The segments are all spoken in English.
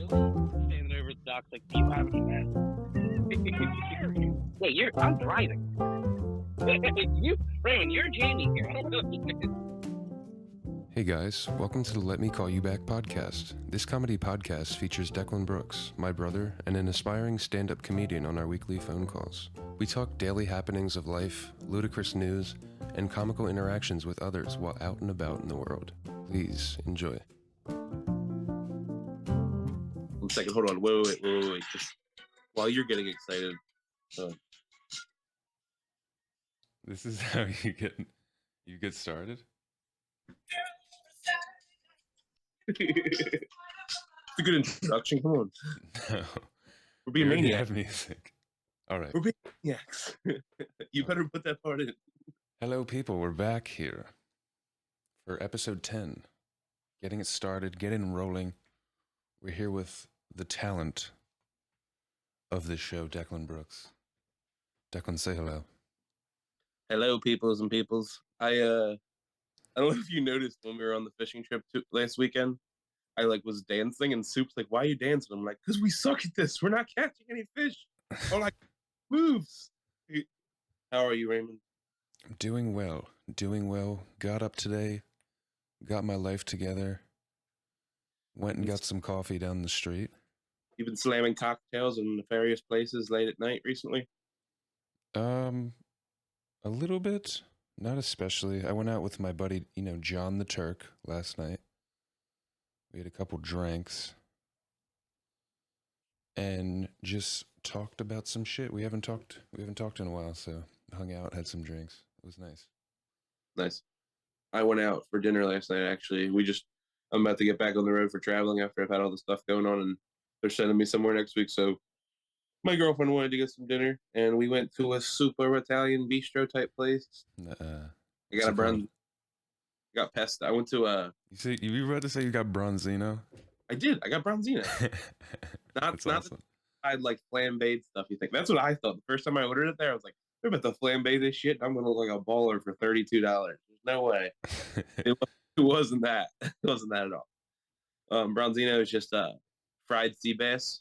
Standing over the dock's like, do you have any men? Wait, I'm driving. Raymond, you're Jamie here. I don't know. Hey guys, welcome to the Let Me Call You Back podcast. This comedy podcast features Declan Brooks, my brother, and an aspiring stand-up comedian on our weekly phone calls. We talk daily happenings of life, ludicrous news, and comical interactions with others while out and about in the world. Please enjoy. 1 second, hold on. Wait. Just while you're getting excited. This is how you get started? It's a good introduction. Come on. No. We're being maniacs. Have music. All right. We're being maniacs. You better put that part in. Hello people, we're back here for episode 10. Getting it started, getting rolling. We're here with the talent of this show, Declan Brooks. Declan, say hello. Hello, peoples and peoples. I don't know if you noticed when we were on the fishing trip last weekend, I was dancing and Soup's like, why are you dancing? I'm like, because we suck at this. We're not catching any fish. I'm like, moves. How are you, Raymond? Doing well. Got up today, got my life together, went and got some coffee down the street. You've been slamming cocktails in nefarious places late at night recently? A little bit, not especially. I went out with my buddy, John the Turk last night. We had a couple drinks and just talked about some shit. We haven't talked in a while, so hung out, had some drinks. It was nice. Nice. I went out for dinner last night, actually. I'm about to get back on the road for traveling after I've had all the stuff going on, and they're sending me somewhere next week. So my girlfriend wanted to get some dinner, and we went to a super Italian bistro type place. I got got pesto. I went to You were about to say you got bronzino? I did. I got bronzino. Not awesome. I like flambéed stuff. You think that's what I thought the first time I ordered it? There, I was like, they're about to flambe this shit. I'm gonna look like a baller for $32. There's no way. It wasn't that. It wasn't that at all. Bronzino is just fried sea bass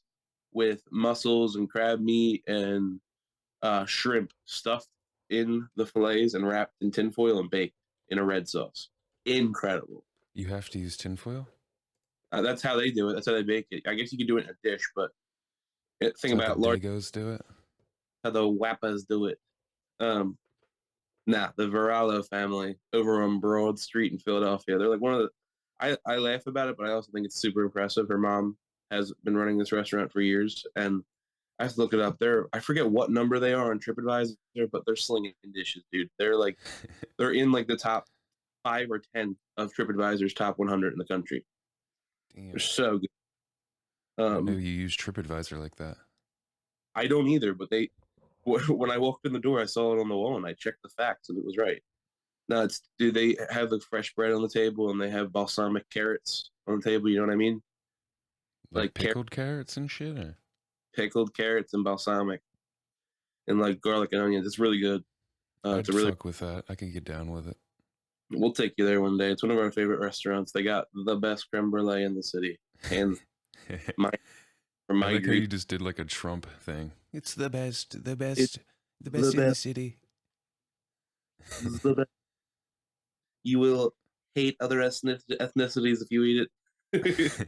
with mussels and crab meat and shrimp stuffed in the fillets and wrapped in tinfoil and baked in a red sauce. Incredible. You have to use tinfoil? That's how they do it. That's how they bake it. I guess you can do it in a dish, but thing about the Dagos do it? How the Wappas do it. The Varallo family over on Broad Street in Philadelphia. They're like one of the. I laugh about it, but I also think it's super impressive. Her mom has been running this restaurant for years, and I have to look it up. I forget what number they are on TripAdvisor, but they're slinging dishes, dude. They're in the top 5 or 10 of TripAdvisor's top 100 in the country. Damn. They're so good. I know you use TripAdvisor like that. I don't either, but when I walked in the door, I saw it on the wall, and I checked the facts, and it was right. No, they have the fresh bread on the table, and they have balsamic carrots on the table. You know what I mean? Like pickled carrots and shit, or pickled carrots and balsamic, and garlic and onions. It's really good. I'd fuck with that. I could get down with it. We'll take you there one day. It's one of our favorite restaurants. They got the best creme brulee in the city, and I like how you just did like a Trump thing. It's the best in the city. You will hate other ethnicities if you eat it.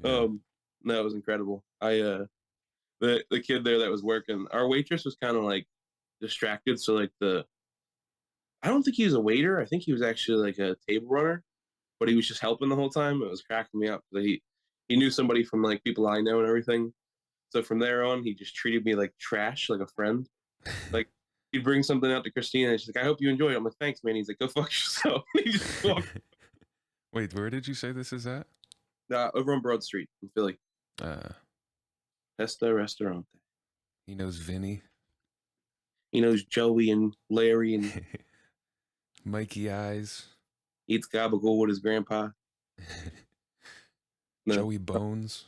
Yeah. No, it was incredible. The kid there that was working, our waitress was kind of distracted. So I don't think he was a waiter. I think he was actually a table runner, but he was just helping the whole time. It was cracking me up. He knew somebody from people I know and everything. So from there on, he just treated me like trash, like a friend. He'd bring something out to Christina, and she's like, I hope you enjoy it. I'm like, thanks, man. He's like, go fuck yourself. He just walked. Wait, where did you say this is at? Over on Broad Street in Philly. Pesto Restaurante. He knows Vinny. He knows Joey and Larry and Mikey Eyes. Eats gabagool with his grandpa. No. Joey Bones.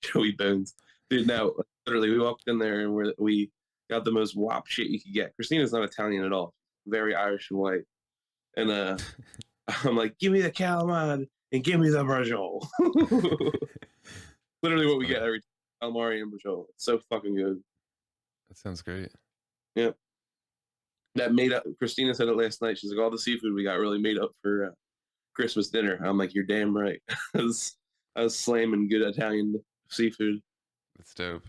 Joey Bones. Dude, no, literally, we walked in there and we got the most wop shit you could get. Christina's not Italian at all. Very Irish and white. And I'm like, give me the calamari. and give me the brajol. Literally what we get funny. every time. Calamari and brajol. It's so fucking good. That sounds great. Yeah. That made up. Christina said it last night. She's like, all the seafood we got really made up for Christmas dinner. I'm like, you're damn right. I was slamming good Italian seafood. That's dope.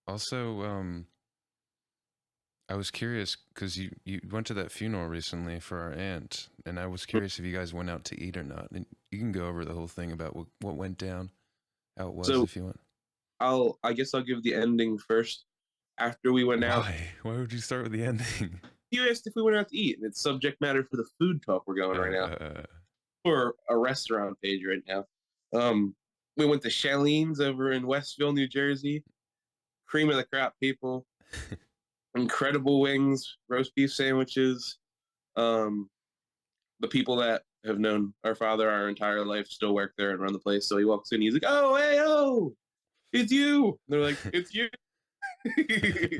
Also, I was curious because you went to that funeral recently for our aunt, and I was curious if you guys went out to eat or not. And you can go over the whole thing about what went down, how it was, So if you want. I guess I'll give the ending first. After we went out, Why? Why would you start with the ending? you asked if we went out to eat, and it's subject matter for the food talk we're going right now, or a restaurant page right now. We went to Shalene's over in Westville, New Jersey. Cream of the crop, people. Incredible wings, roast beef sandwiches. The people that have known our father our entire life still work there and run the place. So he walks in, he's like, "Oh, hey, oh, it's you." And they're like, "It's you."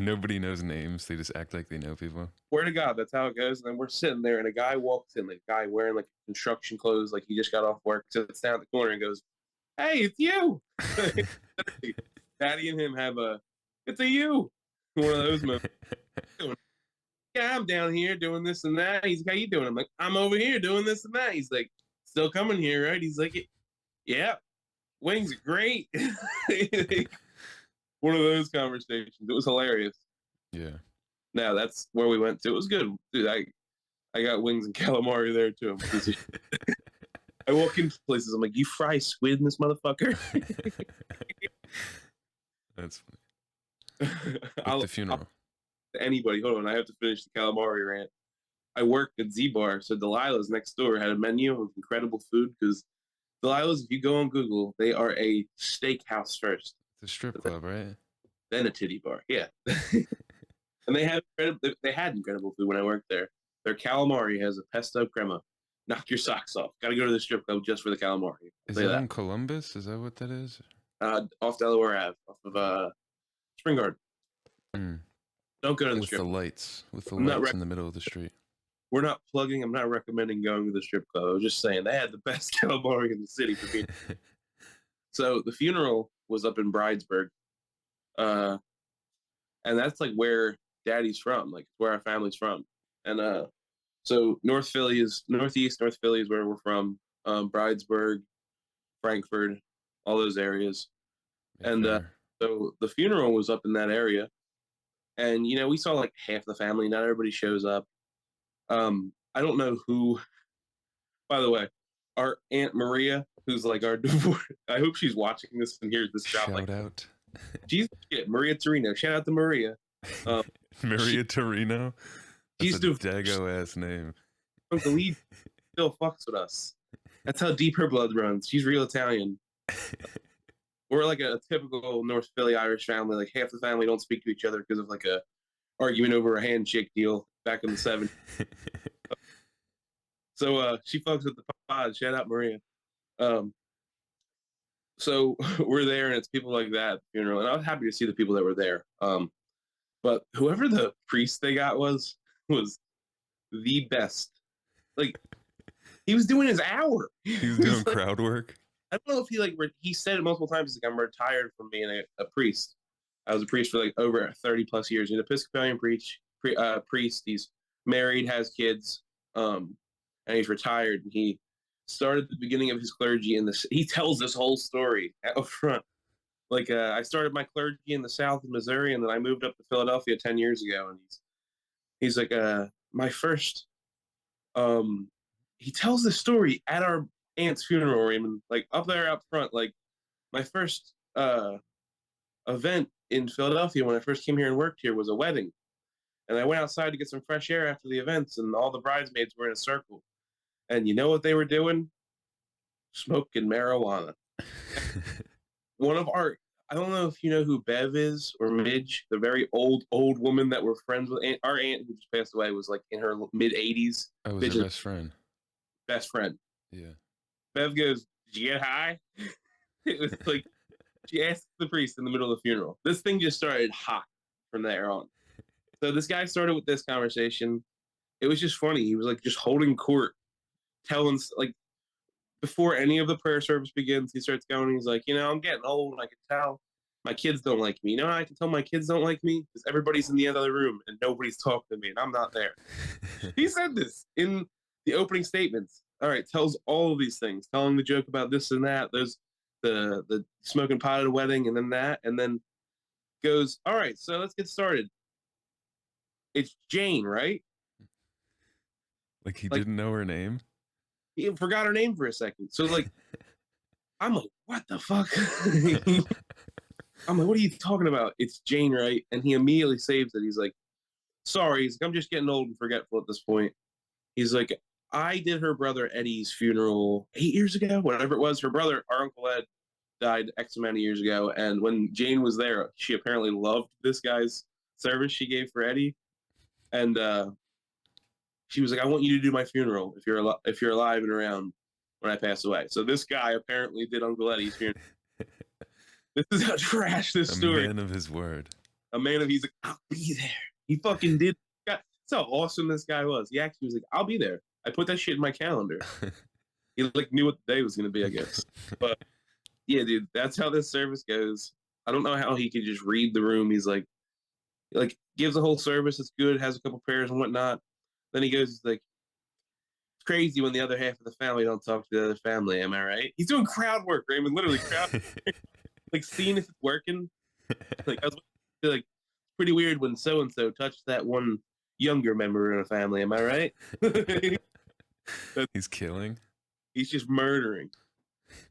Nobody knows names. They just act like they know people. Swear to God, that's how it goes. And then we're sitting there, and a guy walks in, like a guy wearing like construction clothes, like he just got off work, sits down at the corner and goes, "Hey, it's you." Daddy and him have it's a you. One of those moments. Yeah, I'm down here doing this and that. He's like, "How you doing?" I'm like, "I'm over here doing this and that." He's like, "Still coming here, right?" He's like, "Yeah, wings are great." One of those conversations. It was hilarious. Yeah. Now that's where we went to. It was good, dude. I got wings and calamari there too. I walk into places. I'm like, "You fry squid in this motherfucker?" That's funny. With the funeral. Anybody, hold on. I have to finish the calamari rant. I worked at Z Bar, so Delilah's next door had a menu of incredible food because Delilah's, if you go on Google, they are a steakhouse first, It's a strip club, right? then a titty bar. Yeah, and they had incredible food when I worked there. Their calamari has a pesto crema. Knock your socks off. Got to go to the strip club just for the calamari. Is Say that that. in Columbus? Is that what that is? Off Delaware Ave, off of Spring Garden. Mm. Don't go to the With strip the club. lights. With the I'm not lights in the middle of the street. We're not plugging. I'm not recommending going to the strip club. I was just saying they had the best calamari in the city for me. So the funeral was up in Bridesburg, and that's like where Daddy's from, like where our family's from. And so North Philly is where we're from. Bridesburg, Frankfurt, all those areas. Yeah, And fair. so the funeral was up in that area, and we saw like half the family. Not everybody shows up. I don't know who. By the way, our Aunt Maria, who's like our divorce. I hope she's watching this and hears this drop. Shout Like, out. she's Maria Torino. Shout out to Maria. Um, Maria Torino? That's she's a divorced. dago ass name. Uncle Lee still fucks with us. That's how deep her blood runs. She's real Italian. We're like a typical North Philly Irish family. Like half the family don't speak to each other because of like a argument over a handshake deal back in the '70s. So she fucks with the pod. Shout out Maria. Um, so we're there, and it's people like that at the funeral, and I was happy to see the people that were there. But whoever the priest they got was the best. Like he was doing his hour. He was doing crowd work. I don't know if he said it multiple times. He's like, "I'm retired from being a priest. I was a priest for like over 30 plus years. He's an Episcopalian priest. He's married, has kids, and he's retired. And he started the beginning of his clergy in this. He tells this whole story out front. Like I started my clergy in the South of Missouri, and then I moved up to Philadelphia 10 years ago. And he's like, my first. He tells the story at our aunt's funeral, Raymond, like up there out front, like my first event in Philadelphia when I first came here and worked here was a wedding. And I went outside to get some fresh air after the events, and all the bridesmaids were in a circle. And you know what they were doing? Smoking marijuana. I don't know if you know who Bev is or Midge, the very old woman that we're friends with. Our aunt who just passed away was like in her mid 80s. I was her best friend. Best friend. Yeah. Bev goes, "Did you get high?" It was like she asked the priest in the middle of the funeral. This thing just started hot from there on. So this guy started with this conversation. It was just funny. He was like just holding court, telling like before any of the prayer service begins, he starts going. He's like, I'm getting old. I can tell my kids don't like me. I can tell my kids don't like me because everybody's in the other room and nobody's talking to me and I'm not there. He said this in the opening statements. All right, tells all of these things, telling the joke about this and that. There's the smoking pot at a wedding, and then goes, all right, so let's get started. It's Jane, right? Like he Like didn't know her name? he forgot her name for a second. So like I'm like, what the fuck? I'm like, what are you talking about? It's Jane, right? And he immediately saves it. He's like, sorry. He's like, I'm just getting old and forgetful at this point. He's like, I did her brother Eddie's funeral 8 years ago, whatever it was. Her brother, our Uncle Ed, died X amount of years ago. And when Jane was there, she apparently loved this guy's service she gave for Eddie. And she was like, I want you to do my funeral if you're alive and around when I pass away. So this guy apparently did Uncle Eddie's funeral. This is how trash this story. A man of his word. He's like, I'll be there. He fucking did. That's how awesome this guy was. He actually was like, I'll be there. I put that shit in my calendar. He like knew what the day was gonna be, I guess. But yeah, dude, that's how this service goes. I don't know how he could just read the room. He's like gives a whole service. It's good. Has a couple prayers and whatnot. Then he goes, he's like, it's crazy when the other half of the family don't talk to the other family. Am I right? He's doing crowd work, Raymond. Literally crowd work. Like seeing if it's working. Like I was like, pretty weird when so and so touched that one younger member of the family. Am I right? He's killing. He's just murdering.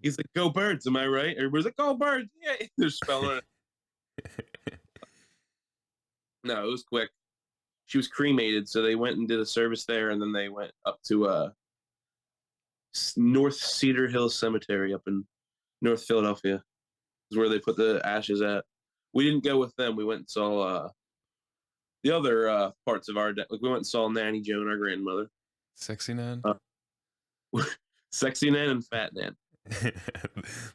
He's like, go birds, am I right? Everybody's like, go birds. Yeah, they're spelling it. No, it was quick. She was cremated, so they went and did a service there, and then they went up to North Cedar Hill Cemetery up in North Philadelphia. Is where they put the ashes at. We didn't go with them. We went and saw the other parts of our like we went and saw Nanny Joan, our grandmother. Sexy Nan? Sexy Nan and Fat Nan.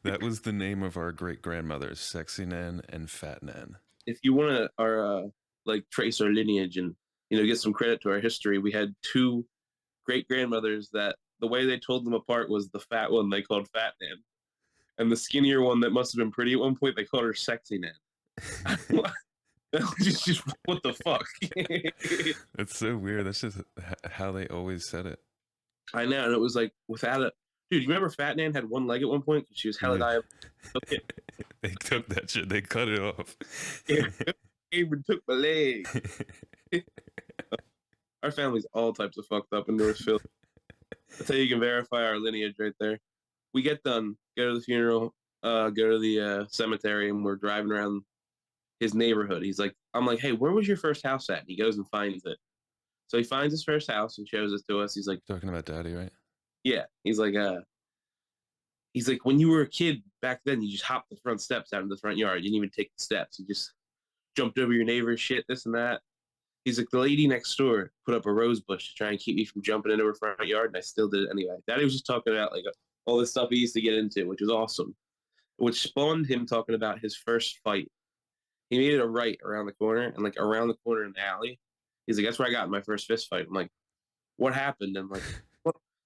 That was the name of our great grandmothers, Sexy Nan and Fat Nan. If you want to like trace our lineage and get some credit to our history, we had two great grandmothers that the way they told them apart was the fat one they called Fat Nan, and the skinnier one that must have been pretty at one point they called her Sexy Nan. just what the fuck? That's so weird. That's just how they always said it. I know, and it was like without it. Dude, you remember Fat Nan had one leg at one point because she was hella diabetic? They took that shit. They cut it off. Even took my leg. Our family's all types of fucked up in North Philly. That's how you can verify our lineage right there. We get done, go to the funeral, go to the cemetery, and we're driving around his neighborhood. I'm like, hey, where was your first house at? And he goes and finds it. So he finds his first house and shows it to us. He's like, talking about Daddy, right? Yeah. He's like, when you were a kid back then, you just hopped the front steps out in the front yard. You didn't even take the steps. You just jumped over your neighbor's shit, this and that. He's like, the lady next door put up a rose bush to try and keep me from jumping into her front yard, and I still did it anyway. Daddy was just talking about like all this stuff he used to get into, which was awesome. Which spawned him talking about his first fight. He made it a right around the corner, and like around the corner in the alley, he's like, that's where I got in my first fist fight. I'm like, what happened? And like,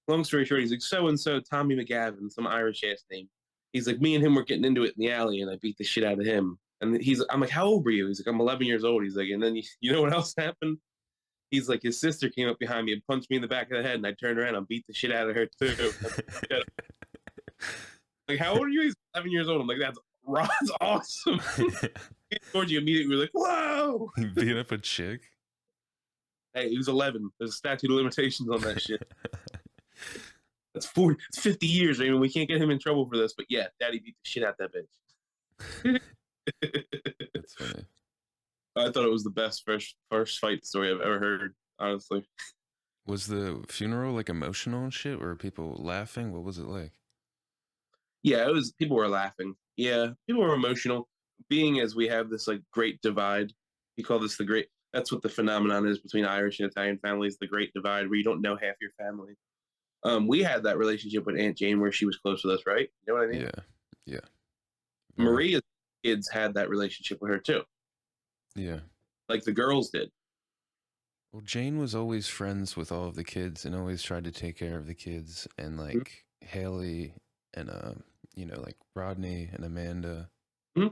long story short, he's like, so and so Tommy McGavin, some Irish ass name. He's like, me and him were getting into it in the alley, and I beat the shit out of him. And I'm like, how old were you? He's like, I'm 11 years old. He's like, and then you know what else happened? He's like, his sister came up behind me and punched me in the back of the head, and I turned around and beat the shit out of her too. Like, how old are you? He's 11 years old. I'm like, that's awesome. Towards you immediately, we're like, whoa! He beat up a chick? Hey, he was 11. There's a statute of limitations on that shit. That's 40. It's 50 years. I mean, we can't get him in trouble for this, but yeah, Daddy beat the shit out that bitch. That's funny. I thought it was the best first fight story I've ever heard, honestly. Was the funeral like emotional and shit? Were people laughing? What was it like? Yeah, it was. People were laughing. Yeah, people were emotional. Being as we have this like great divide, you call this the great. That's what the phenomenon is between Irish and Italian families, the great divide, where you don't know half your family. We had that relationship with Aunt Jane where she was close with us, right? You know what I mean? Yeah. Maria's kids had that relationship with her too. Yeah. Like the girls did. Well, Jane was always friends with all of the kids and always tried to take care of the kids and like Haley and like Rodney and Amanda. Hmm?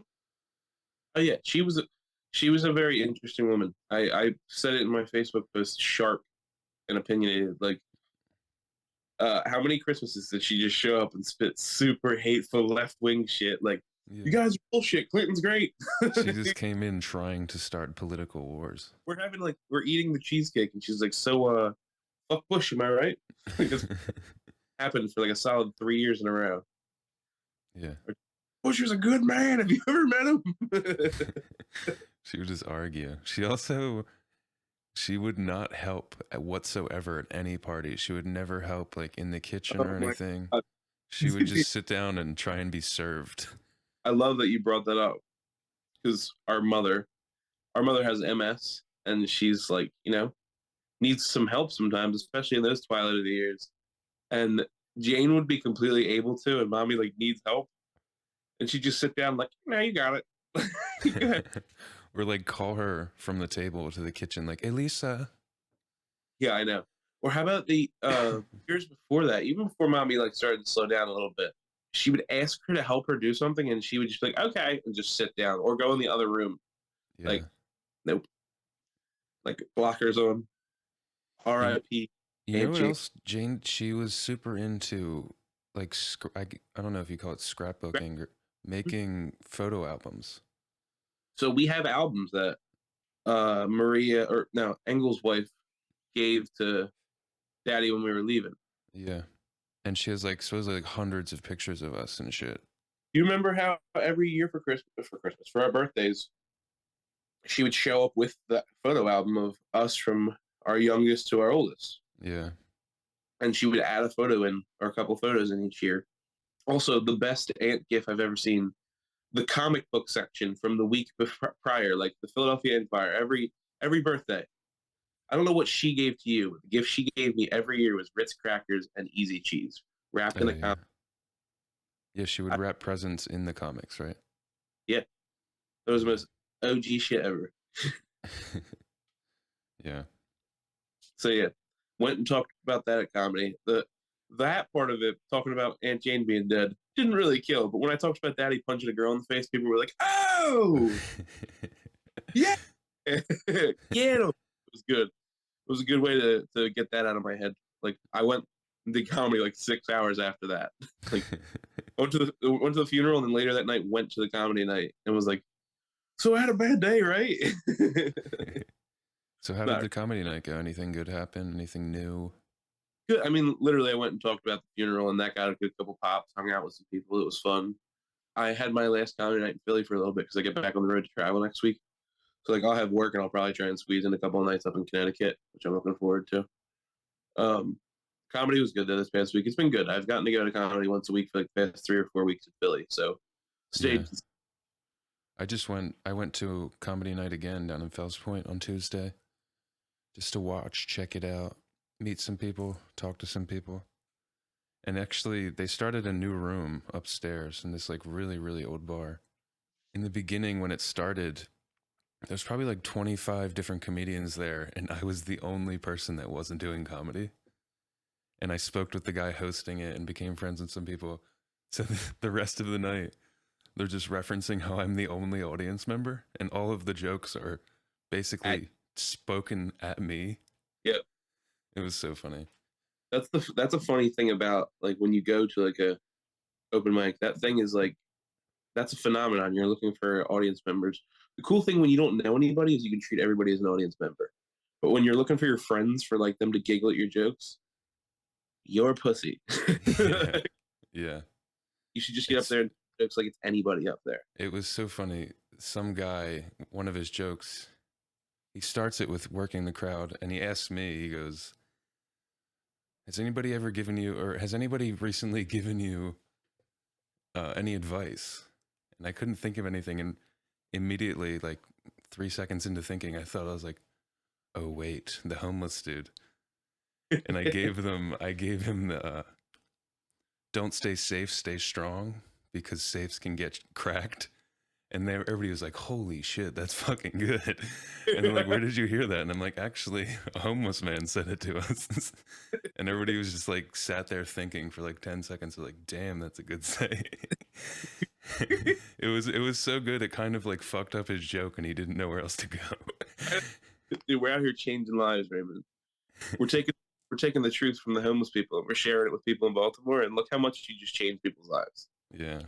Oh yeah, she was a very interesting woman. I said it in my Facebook post, sharp and opinionated. Like, how many Christmases did she just show up and spit super hateful left wing shit? Like, you Yeah. guys are bullshit. Clinton's great. She just came in trying to start political wars. We're eating the cheesecake, and she's like, so fuck Bush, am I right? Because it happened for like a solid 3 years in a row. Yeah. Bush is a good man. Have you ever met him? She would just argue. She would not help whatsoever at any party. She would never help like in the kitchen Oh or my anything. god. She would just sit down and try and be served. I love that you brought that up because our mother has MS, and she's like, needs some help sometimes, especially in those twilight of the years. And Jane would be completely able to, and mommy like needs help, and she'd just sit down like, "No, you got it." Go ahead. Or like call her from the table to the kitchen, like, Elisa. Yeah, I know. Or how about the years before that, even before mommy like started to slow down a little bit, she would ask her to help her do something, and she would just be like, "Okay," and just sit down or go in the other room. Yeah. Like, nope. Like blockers on. You, R.I.P. you know Aunt what Jane. else? Jane, she was super into like, I don't know if you call it scrapbooking or making photo albums. So we have albums that Maria or no Engel's wife gave to Daddy when we were leaving. Yeah. And she has like supposedly like hundreds of pictures of us and shit. Do you remember how every year for our birthdays, she would show up with the photo album of us from our youngest to our oldest, Yeah. and she would add a photo in or a couple photos in each year. Also, the best aunt gif I've ever seen: the comic book section from the week prior, like the Philadelphia Empire, every birthday. I don't know what she gave to you. The gift she gave me every year was Ritz crackers and easy cheese wrapped in Oh a yeah. comic. Yeah, she would wrap presents in the comics, right? Yeah, that was the most OG shit ever. Yeah. So yeah, went and talked about that at comedy. That part of it, talking about Aunt Jane being dead, didn't really kill. But when I talked about Daddy punching a girl in the face, people were like, "Oh, yeah, yeah." It was good. It was a good way to get that out of my head. Like I went to comedy like 6 hours after that. Like went to the funeral, and then later that night went to the comedy night and was like, "So I had a bad day, right?" So how did Not the comedy night go? Anything good happen? Anything new? good. I mean, literally, I went and talked about the funeral, and that got a good couple pops. Hung out with some people. It was fun. I had my last comedy night in Philly for a little bit because I get back on the road to travel next week. So like I'll have work, and I'll probably try and squeeze in a couple of nights up in Connecticut, which I'm looking forward to. Um, Comedy was good though this past week. It's been good. I've gotten to go to comedy once a week for like the past 3 or 4 weeks in Philly. So Yeah. stayed. I went to comedy night again down in Fells Point on Tuesday just to watch, check it out, meet some people, talk to some people. And actually they started a new room upstairs in this like really, really old bar. In the beginning when it started, there's probably like 25 different comedians there, and I was the only person that wasn't doing comedy. And I spoke with the guy hosting it and became friends with some people. So the rest of the night, they're just referencing how I'm the only audience member, and all of the jokes are At, basically spoken at me. yeah, It was so funny. that's a funny thing about like when you go to like a open mic. That thing is like that's a phenomenon. You're looking for audience members. The cool thing when you don't know anybody is you can treat everybody as an audience member. But when you're looking for your friends for like them to giggle at your jokes, you're a pussy. Yeah, yeah. You should just get up It's there and jokes like it's anybody up there. it was so funny. Some guy, one of his jokes, he starts it with working the crowd, and he asks me. He goes, "Has anybody ever given you, or has anybody recently given you any advice?" And I couldn't think of anything, and immediately, like 3 seconds into thinking, I was like, "Oh wait, the homeless dude." And I gave him the "Don't stay safe, stay strong," because safes can get cracked. And everybody was like, "Holy shit, that's fucking good!" And they're like, "Where did you hear that?" And I'm like, "Actually, a homeless man said it to us." And everybody was just like sat there thinking for like 10 seconds, like, "Damn, that's a good say." It was so good. It kind of like fucked up his joke, and he didn't know where else to go. Dude, we're out here changing lives, Raymond. We're taking we're taking the truth from the homeless people and we're sharing it with people in Baltimore. And look how much you just changed people's lives. Yeah, it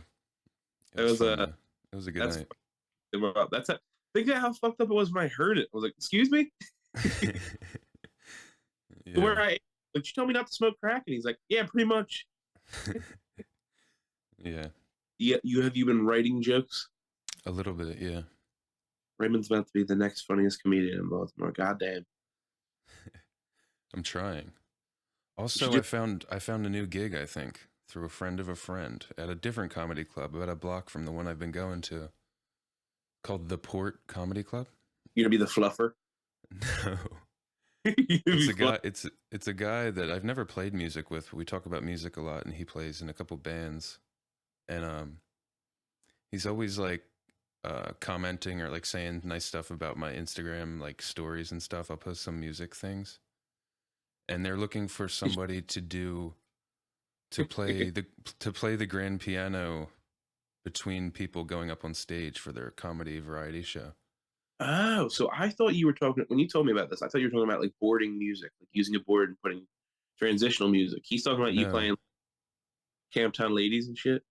That was was fun though. It was a good that's night. that's a, think of how fucked up it was when I heard it. I was like, excuse me, Yeah, where I like you told me not to smoke crack, and he's like, yeah, pretty much. yeah, Yeah, you been writing jokes? a little bit. Yeah, Raymond's about to be the next funniest comedian in Baltimore. Goddamn. I'm trying. You should Also, I found a new gig, I think, through a friend of a friend at a different comedy club about a block from the one I've been going to, called the Port Comedy Club. you're gonna be the fluffer. No. You're gonna It's be a fluff. guy it's a guy that I've never played music with. We talk about music a lot and he plays in a couple bands. And he's always like commenting or like saying nice stuff about my Instagram like stories and stuff. I'll post some music things. And they're looking for somebody to play the grand piano between people going up on stage for their comedy variety show. Oh, so I thought you were talking when you told me about this. I thought you were talking about like boarding music, like using a board and putting transitional music. He's talking about you No. playing Camptown Ladies and shit.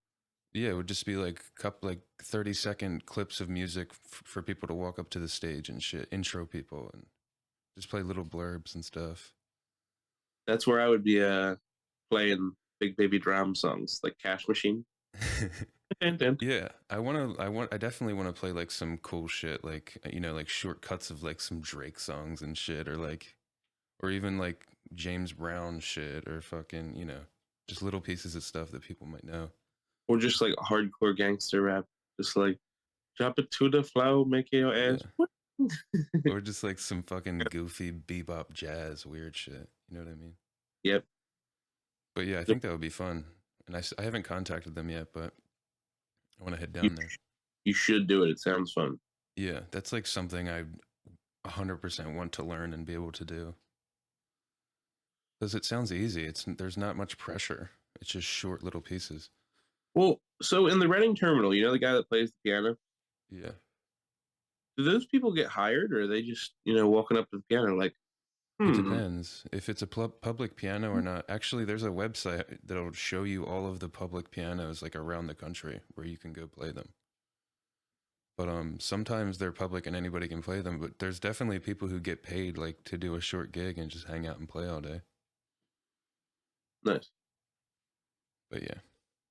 Yeah, it would just be like couple like 30-second clips of music for people to walk up to the stage and shit, intro people and just play little blurbs and stuff. That's where I would be playing big baby drum songs like Cash Machine. Dun, dun. Yeah, I definitely want to play like some cool shit like like short cuts of like some Drake songs and shit or even like James Brown shit or fucking, just little pieces of stuff that people might know. Or just like hardcore gangster rap. Just like drop it to the flow, make your ass. Yeah. Or just like some fucking goofy bebop jazz weird shit. You know what I mean? Yep. But yeah, I think that would be fun. And I haven't contacted them yet, but I want to head You, down there. you should do it. It sounds fun. Yeah, that's like something I 100% want to learn and be able to do. Because it sounds easy. There's not much pressure. It's just short little pieces. Well, so in the Reading Terminal, you know the guy that plays the piano? Yeah. Do those people get hired or are they just, walking up to the piano like, It hmm, depends if it's a public piano or not. Actually, there's a website that'll show you all of the public pianos like around the country where you can go play them. But sometimes they're public and anybody can play them, but there's definitely people who get paid like to do a short gig and just hang out and play all day. nice. But yeah,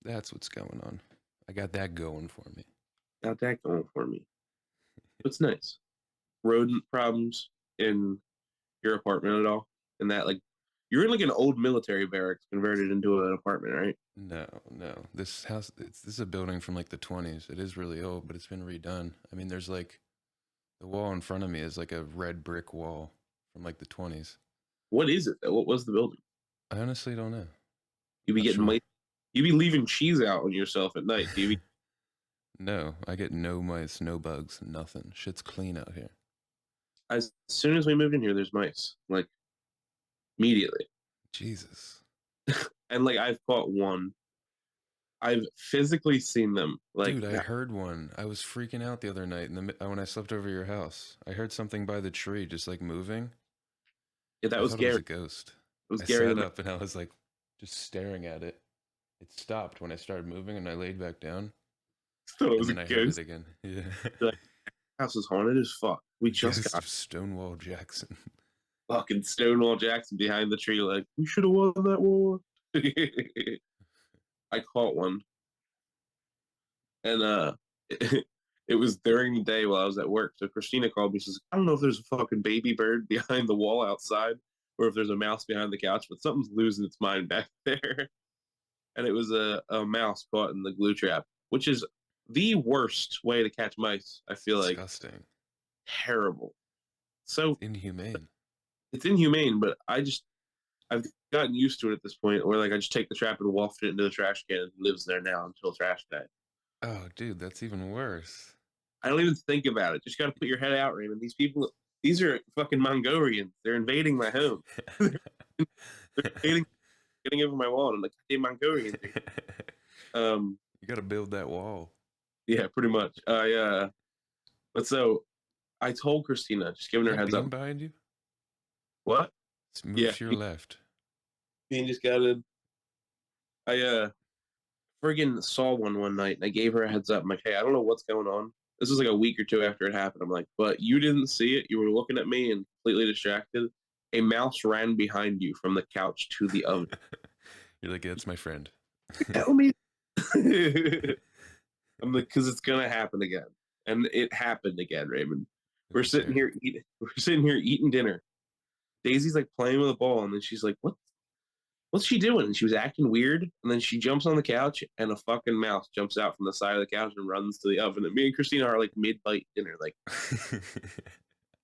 that's what's going on. I got that going for me. Got that going for me. It's nice. Rodent problems in your apartment at all? And that, like, you're in like an old military barracks converted into an apartment, right? No, no. This house, this is a building from like the 20s. It is really old, but it's been redone. I mean, there's like the wall in front of me is like a red brick wall from like the 20s. What is it? What was the building? I honestly don't know. You be Not getting sure. you be leaving cheese out on yourself at night. Do you be, No, I get no mice, no bugs, nothing. Shit's clean out here. as soon as we moved in here, there's mice, like immediately. Jesus. And like I've caught one. I've physically seen them. Like Dude, I heard one. I was freaking out the other night when I slept over your house. I heard something by the tree just like moving. yeah, that I was thought it was Gary. a ghost. It was I Gary sat the up and I was like just staring at it. It stopped when I started moving and I laid back down thought it and was a then I heard it ghost. again. Yeah. Like, house is haunted as fuck. We The just ghost got of Stonewall Jackson. fucking Stonewall Jackson behind the tree. Like we should have won that war. I caught one, and it was during the day while I was at work. So Christina called me. She says, "I don't know if there's a fucking baby bird behind the wall outside, or if there's a mouse behind the couch, but something's losing its mind back there." And it was a mouse caught in the glue trap, which is the worst way to catch mice. I feel like Disgusting. terrible. So Inhumane. it's inhumane, but I've gotten used to it at this point where like I just take the trap and waft it into the trash can and it lives there now until trash day. Oh, dude, that's even worse. I don't even think about it. Just got to put your head out, Raymond. These people, these are fucking Mongolians. They're invading my home. They're invading, getting over my wall, and like, hey, Mongolians. You gotta build that wall. Yeah, pretty much. But so I told Christina, just giving Is her that heads Bean up. behind you? What? Let's move Yeah, to your left. Bean just got in. I friggin' saw one night, and I gave her a heads up. I'm like, hey, I don't know what's going on. This is like a week or two after it happened. I'm like, but you didn't see it. You were looking at me and completely distracted. A mouse ran behind you from the couch to the oven. You're like, yeah, that's my friend. Tell me. I'm like, because it's gonna happen again, and it happened again, Raymond. We're sitting here eating. We're sitting here eating dinner. Daisy's like playing with a ball, and then she's like, What's she doing?" And she was acting weird, and then she jumps on the couch, and a fucking mouse jumps out from the side of the couch and runs to the oven. And me and Christina are like mid-bite dinner, like,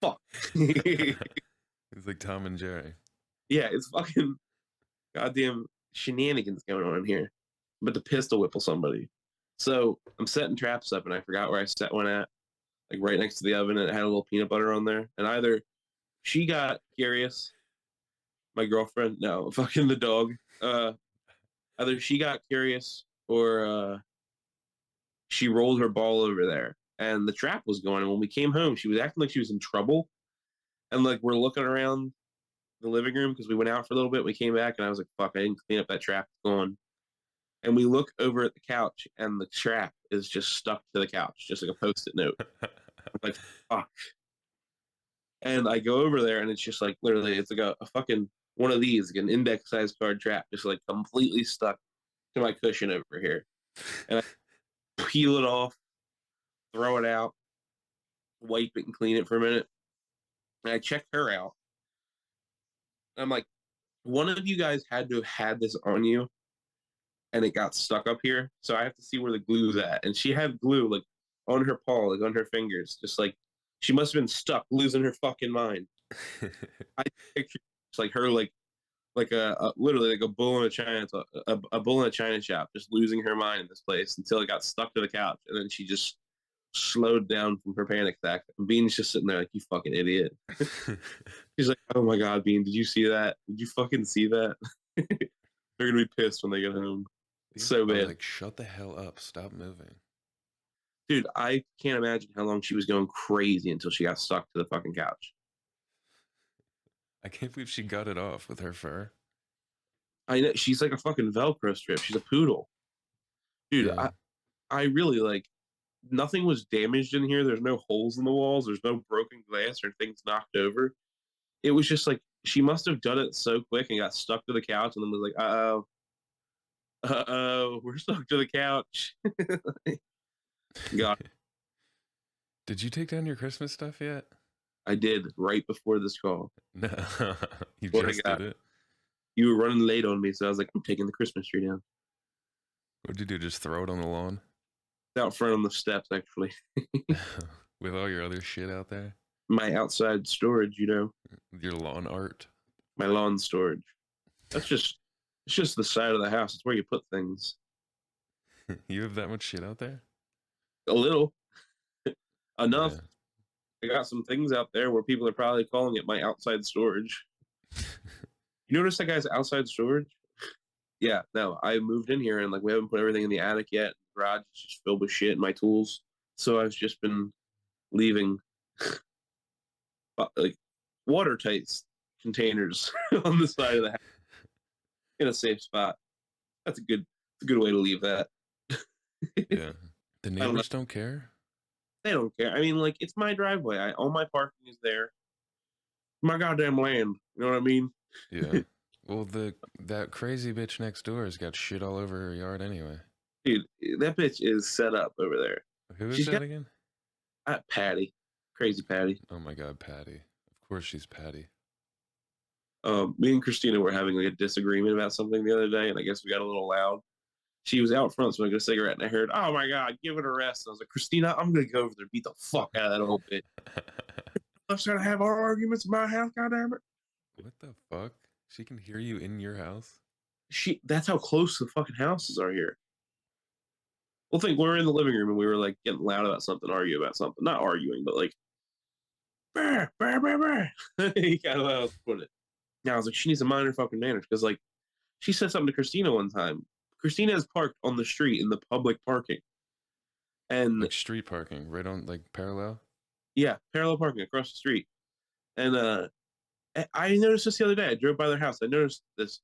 fuck. It's like Tom and Jerry. Yeah, it's fucking goddamn shenanigans going on in here. I'm about to pistol whipple somebody. So I'm setting traps up, and I forgot where I set one at, like right next to the oven, and it had a little peanut butter on there. And either she got curious, my girlfriend, no, fucking the dog. Either she got curious or she rolled her ball over there, and the trap was going. And when we came home, she was acting like she was in trouble, and like we're looking around the living room because we went out for a little bit. We came back, and I was like, "Fuck, I didn't clean up that trap. It's gone." And we look over at the couch, and the trap is just stuck to the couch, just like a post-it note. I'm like, fuck. And I go over there, and it's just like literally, it's like a fucking one of these, like an index-sized card trap, just like completely stuck to my cushion over here. And I peel it off, throw it out, wipe it, and clean it for a minute. And I checked her out. I'm like, one of you guys had to have had this on you, and it got stuck up here. So I have to see where the glue's at. And she had glue like on her paw, like on her fingers, just like she must have been stuck, losing her fucking mind. I picture it's like her like a literally like a bull in a china a bull in a china shop, just losing her mind in this place until it got stuck to the couch, and then she just slowed down from her panic attack. And Bean's just sitting there like, you fucking idiot. She's like, oh my god, Bean, did you see that? Did you fucking see that? They're gonna be pissed when they get home. It's so bad. Like, shut the hell up. Stop moving. Dude, I can't imagine how long she was going crazy until she got stuck to the fucking couch. I can't believe she got it off with her fur. I know she's like a fucking Velcro strip. She's a poodle. Dude, Yeah. I really like nothing was damaged in here. There's no holes in the walls. There's no broken glass or things knocked over. It was just like she must have done it so quick and got stuck to the couch and then was like, we're stuck to the couch. God, Did you take down your Christmas stuff yet? I did right before this call. No. You What I just got. did it? You were running late on me, so I was like, I'm taking the Christmas tree down. What'd you do? Just throw it on the lawn? Out front on the steps, actually. With all your other shit out there? My outside storage, you know. Your lawn art? My lawn storage. It's just the side of the house. It's where you put things. You have that much shit out there? A little. Enough. Yeah. I got some things out there where people are probably calling it my outside storage. You notice that guy's outside storage? Yeah, no, I moved in here and like we haven't put everything in the attic yet. The garage is just filled with shit and my tools. So I've just been leaving like watertight containers on the side of the house in a safe spot. That's a good way to leave that. Yeah. The neighbors don't care? They don't care. I mean, like it's my driveway. All my parking is there. My goddamn land. You know what I mean? Yeah. Well, that crazy bitch next door has got shit all over her yard anyway. Dude, that bitch is set up over there. Who is She's that got again? Patty, crazy Patty. Oh my god, Patty. Of course she's Patty. Me and Christina were having like a disagreement about something the other day, and I guess we got a little loud. She was out front smoking a cigarette, and I heard, "Oh my god, give it a rest." And I was like, "Christina, I'm gonna go over there, and beat the fuck out of that old bitch." Let's gotta have our arguments in my house, goddamn it. What the fuck? She can hear you in your house? That's how close the fucking houses are here. Well, think we're in the living room and we were like getting loud about something, arguing about something, not arguing, but like, brr, brr, brr, brr. You kind of how else to put it. Now I was like, she needs to mind her fucking manners because like she said something to Christina one time. Christina is parked on the street in the public parking, and Like street parking, right on like parallel. yeah, parallel parking across the street. And I noticed this the other day. I drove by their house. I noticed this.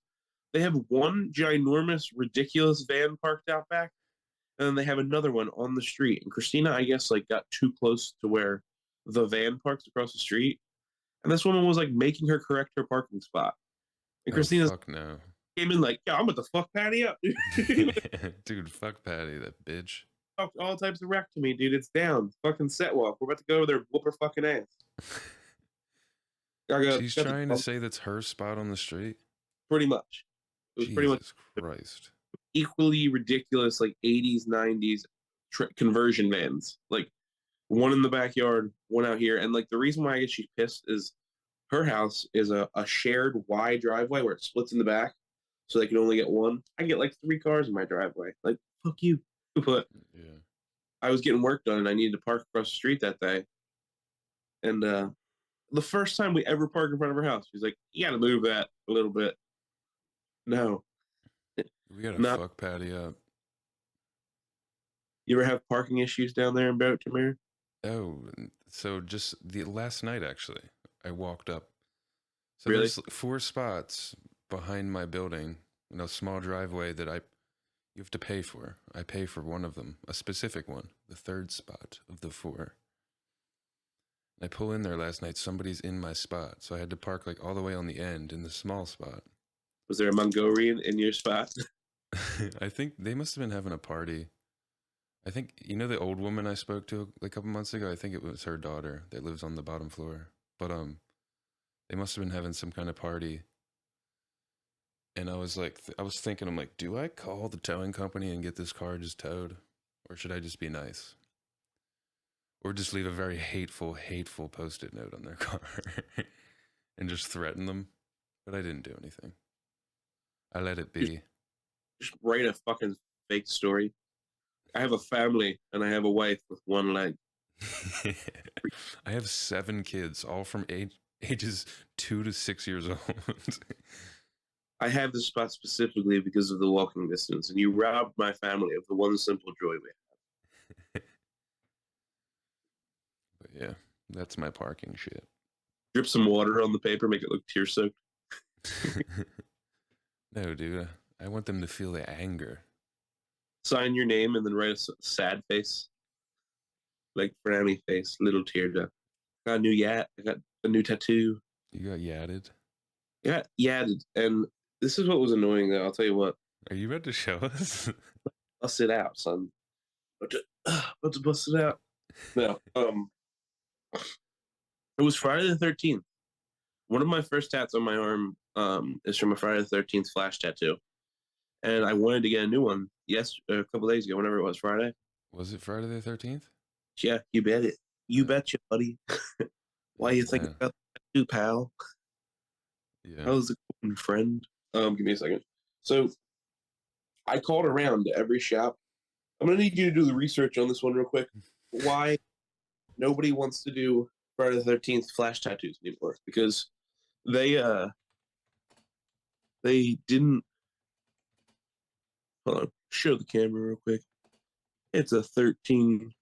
They have one ginormous, ridiculous van parked out back, and then they have another one on the street. And Christina, I guess, like got too close to where the van parks across the street, and this woman was like making her correct her parking spot. And Oh Christina fuck no. came in like, "Yeah, I'm at the fuck Patty up, dude." Dude, fuck Patty, that bitch. Talked all types of wreck to me, dude. It's down. Fucking set walk. We're about to go over there and whoop her fucking ass. She's trying to say that's her spot on the street. Pretty much. It was pretty much Jesus Christ. equally ridiculous, like 80s, 90s conversion vans. Like one in the backyard, one out here. And like the reason why I guess she's pissed is her house is a shared wide driveway where it splits in the back. So they can only get one. I get like 3 cars in my driveway. Like, fuck you. But Yeah. I was getting work done and I needed to park across the street that day. And the first time we ever parked in front of her house, she's like, "You gotta move that a little bit." No. We gotta Not, fuck Patty up. you ever have parking issues down there in Barrett Tamir? Oh, so just the last night actually, I walked up. So Really? there's 4 spots behind my building, small driveway that you have to pay for. I pay for one of them, a specific one, the 3rd spot of the 4. I pull in there last night, somebody's in my spot, so I had to park like all the way on the end in the small spot. Was there a Mongolian in your spot? I think they must have been having a party. I think, the old woman I spoke to a couple months ago, I think it was her daughter that lives on the bottom floor. But they must have been having some kind of party. And I was like, I was thinking, I'm like, do I call the towing company and get this car just towed? Or should I just be nice? Or just leave a very hateful post-it note on their car and just threaten them? But I didn't do anything. I let it be. Just write a fucking fake story. I have a family and I have a wife with one leg. I have 7 kids, all from ages 2 to 6 years old. I have this spot specifically because of the walking distance, and you robbed my family of the one simple joy we have. But yeah, that's my parking shit. Drip some water on the paper, make it look tear soaked. No, dude. I want them to feel the anger. Sign your name and then write a sad face. Like frowny face, little teardrop. Got a new I got a new tattoo. You got yadded? Yeah, yadded. And this is what was annoying though, I'll tell you what. Are you ready to show us? Bust it out, son. About to bust it out. No. It was Friday the 13th. One of my first tats on my arm is from a Friday the 13th flash tattoo. And I wanted to get a new one a couple days ago, whenever it was Friday. Was it Friday the 13th? Yeah, you bet it. You betcha, buddy. Why you think about that too, pal? Yeah. How's it going, friend? Give me a second. So I called around to every shop. I'm gonna need you to do the research on this one real quick. Why nobody wants to do Friday the 13th flash tattoos anymore? Because they didn't. Hold on, show the camera real quick. It's a 13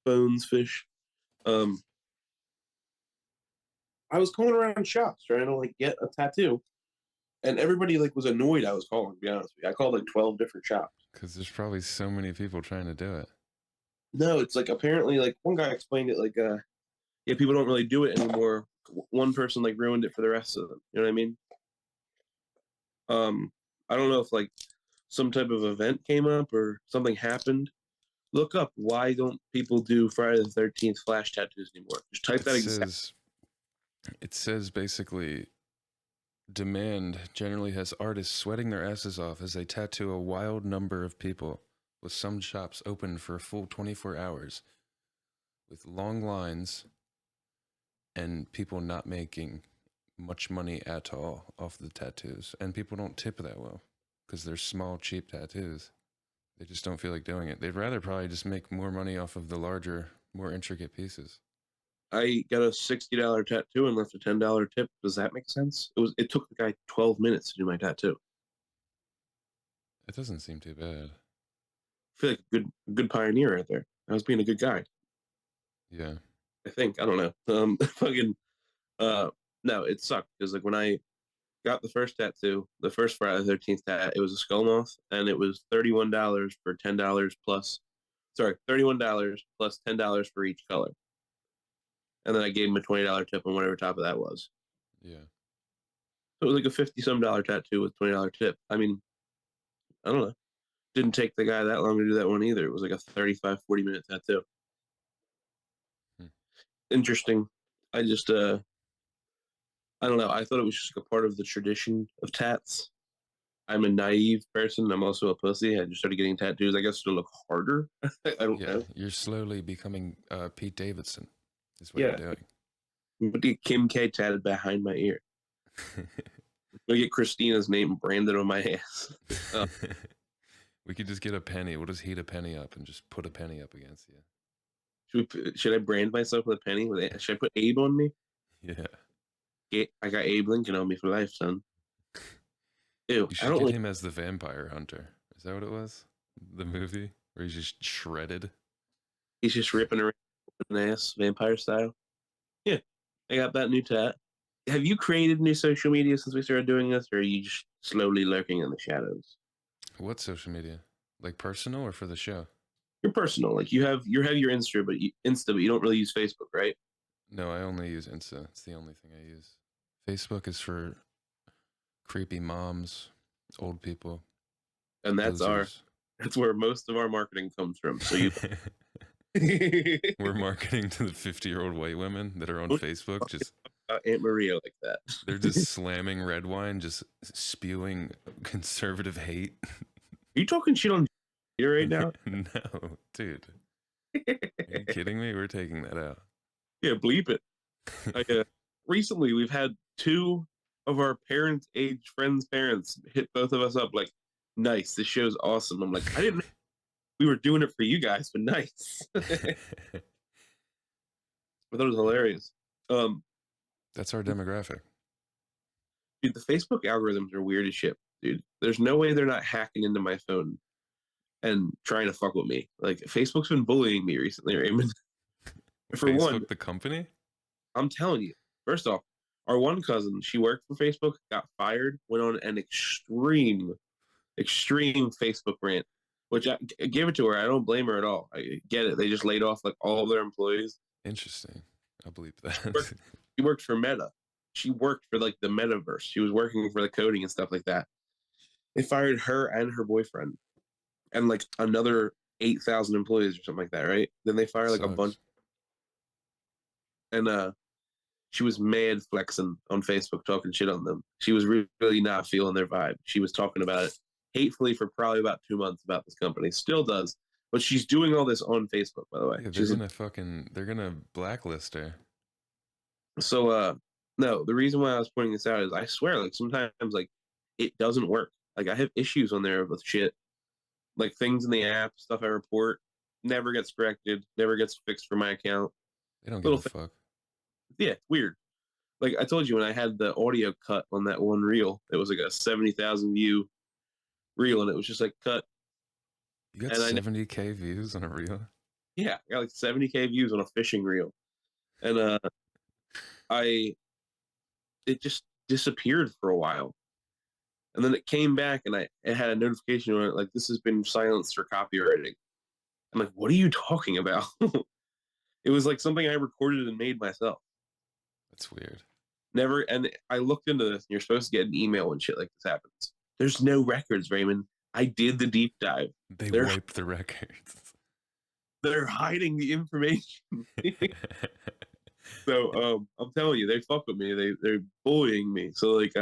bones fish. I was calling around shops trying to like get a tattoo, and everybody like was annoyed I was calling. To be honest with you, I called like 12 different shops. Because there's probably so many people trying to do it. No, it's like apparently like one guy explained it like yeah, people don't really do it anymore. One person like ruined it for the rest of them. You know what I mean? I don't know if like some type of event came up or something happened. Look up why don't people do Friday the 13th flash tattoos anymore? Just type that It says basically, demand generally has artists sweating their asses off as they tattoo a wild number of people, with some shops open for a full 24 hours, with long lines and people not making much money at all off the tattoos. And people don't tip that well because they're small, cheap tattoos. They just don't feel like doing it. They'd rather probably just make more money off of the larger, more intricate pieces. I got a $60 tattoo and left a $10 tip. Does that make sense? It took the guy 12 minutes to do my tattoo. It doesn't seem too bad. I feel like a good pioneer right there. I was being a good guy. Yeah. I think. I don't know. Fucking no, it sucked because like when I got the first tattoo, the first Friday the 13th tat, it was a skull moth and it was $31 for $10 plus. Sorry, $31 plus $10 for each color. And then I gave him a $20 tip on whatever top of that was. Yeah. So it was like a 50 some dollar tattoo with $20 tip. I mean, I don't know. Didn't take the guy that long to do that one either. It was like a 35, 40-minute tattoo. Hmm. Interesting. I just I don't know. I thought it was just like a part of the tradition of tats. I'm a naive person. I'm also a pussy. I just started getting tattoos, I guess, to look harder. I don't Yeah. know. You're slowly becoming Pete Davidson, is what Yeah. you're doing. But the Kim K tatted behind my ear. I get Christina's name branded on my ass. We could just get a penny. We'll just heat a penny up and just put a penny up against you. Should I brand myself with a penny? Should I put Abe on me? Yeah. I got Abe Lincoln on me for life, son. Ew, You I should don't get like. him as the vampire hunter. Is that what it was? The movie where he's just shredded. He's just ripping around an ass, vampire style. Yeah, I got that new tat. Have you created new social media since we started doing this, or are you just slowly lurking in the shadows? What social media? Like personal or for the show? You're personal, like you have your Insta, but you don't really use Facebook, right? No, I only use Insta. It's the only thing I use. Facebook is for creepy moms, old people, And losers. that's where most of our marketing comes from. So you We're marketing to the 50-year-old white women that are on don't Facebook. talk Just about Aunt Maria like that. they're just slamming red wine, just spewing conservative hate. Are you talking shit on here right now? No, dude. Are you kidding me? We're taking that out. Yeah, bleep it. Recently we've had two of our parents' age friends' parents hit both of us up like, "Nice, this show's awesome." I'm like, I didn't know we were doing it for you guys, but nice. I thought it was hilarious. That's our demographic. Dude, the Facebook algorithms are weird as shit, dude. There's no way they're not hacking into my phone and trying to fuck with me. Like Facebook's been bullying me recently, Raymond. For one, Facebook, the company? I'm telling you. First off, our one cousin, she worked for Facebook, got fired, went on an extreme Facebook rant, which I gave it to her. I don't blame her at all. I get it. They just laid off like all of their employees. Interesting. I believe She that. she worked for Meta. She worked for like the metaverse. She was working for the coding and stuff like that. They fired her and her boyfriend and like another 8,000 employees or something like that, right? Then they fire like a bunch. Sucks. And she was mad flexing on Facebook, talking shit on them. She was really not feeling their vibe. She was talking about it hatefully for probably about 2 months about this company. Still does, but she's doing all this on Facebook, by the way. Yeah, She's they're gonna blacklist her. so no. The reason why I was pointing this out is I swear, like sometimes like it doesn't work. Like I have issues on there with shit, like things in the app, stuff I report, never gets corrected, never gets fixed for my account. They don't give Little a thing, fuck. yeah, weird. Like I told you when I had the audio cut on that one reel, it was like a 70,000 view reel, and it was just like cut. You got And 70K views on a reel? yeah, I got like 70K views on a fishing reel, and I it just disappeared for a while, and then it came back, and it had a notification on it like this has been silenced for copywriting. I'm like, what are you talking about? It was like something I recorded and made myself. That's weird. Never, and I looked into this, and you're supposed to get an email when shit like this happens. There's no records, Raymond. I did the deep dive. They They're wiped the records. they're hiding the information. So I'm telling you, they fuck with me. They're bullying me. So like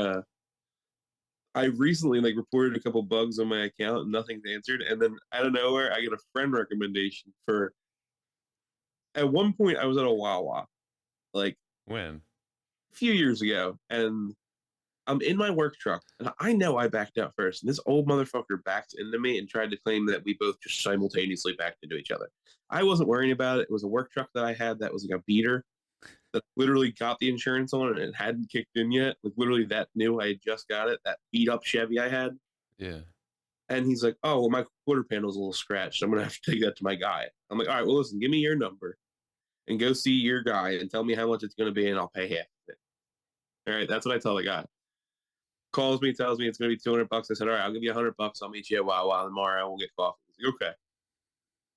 I recently like reported a couple bugs on my account and nothing's answered. And then out of nowhere, I get a friend recommendation for. At one point, I was at a Wawa, like When? a few years ago, and I'm in my work truck, and I know I backed out first. And this old motherfucker backed into me and tried to claim that we both just simultaneously backed into each other. I wasn't worrying about it. It was a work truck that I had that was like a beater that literally got the insurance on it and it hadn't kicked in yet. Like literally that new. I had just got it. That beat up Chevy I had. Yeah. And he's like, "Oh, well, my quarter panel's a little scratched. So I'm gonna have to take that to my guy." I'm like, "All right, well, listen, give me your number and go see your guy and tell me how much it's gonna be, and I'll pay half of it." All right, that's what I tell the guy. Calls me, tells me it's gonna be $200. I said, "All right, I'll give you $100. I'll meet you at Wawa tomorrow. We'll get coffee." He's like, "Okay."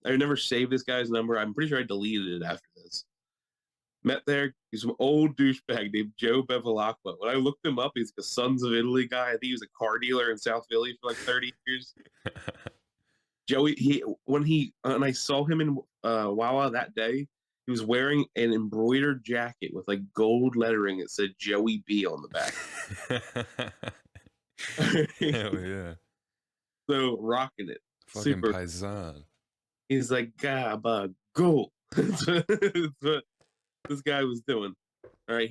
I never saved this guy's number. I'm pretty sure I deleted it after this. Met there. He's an old douchebag named Joe Bevilacqua. When I looked him up, he's like a Sons of Italy guy. I think he was a car dealer in South Philly for like 30 years. Joey, when I saw him in Wawa that day, he was wearing an embroidered jacket with like gold lettering that said Joey B on the back. Hell yeah. So rocking it. Fucking Super. paisan. He's like, "Gabba, go." That's what this guy was doing. All right,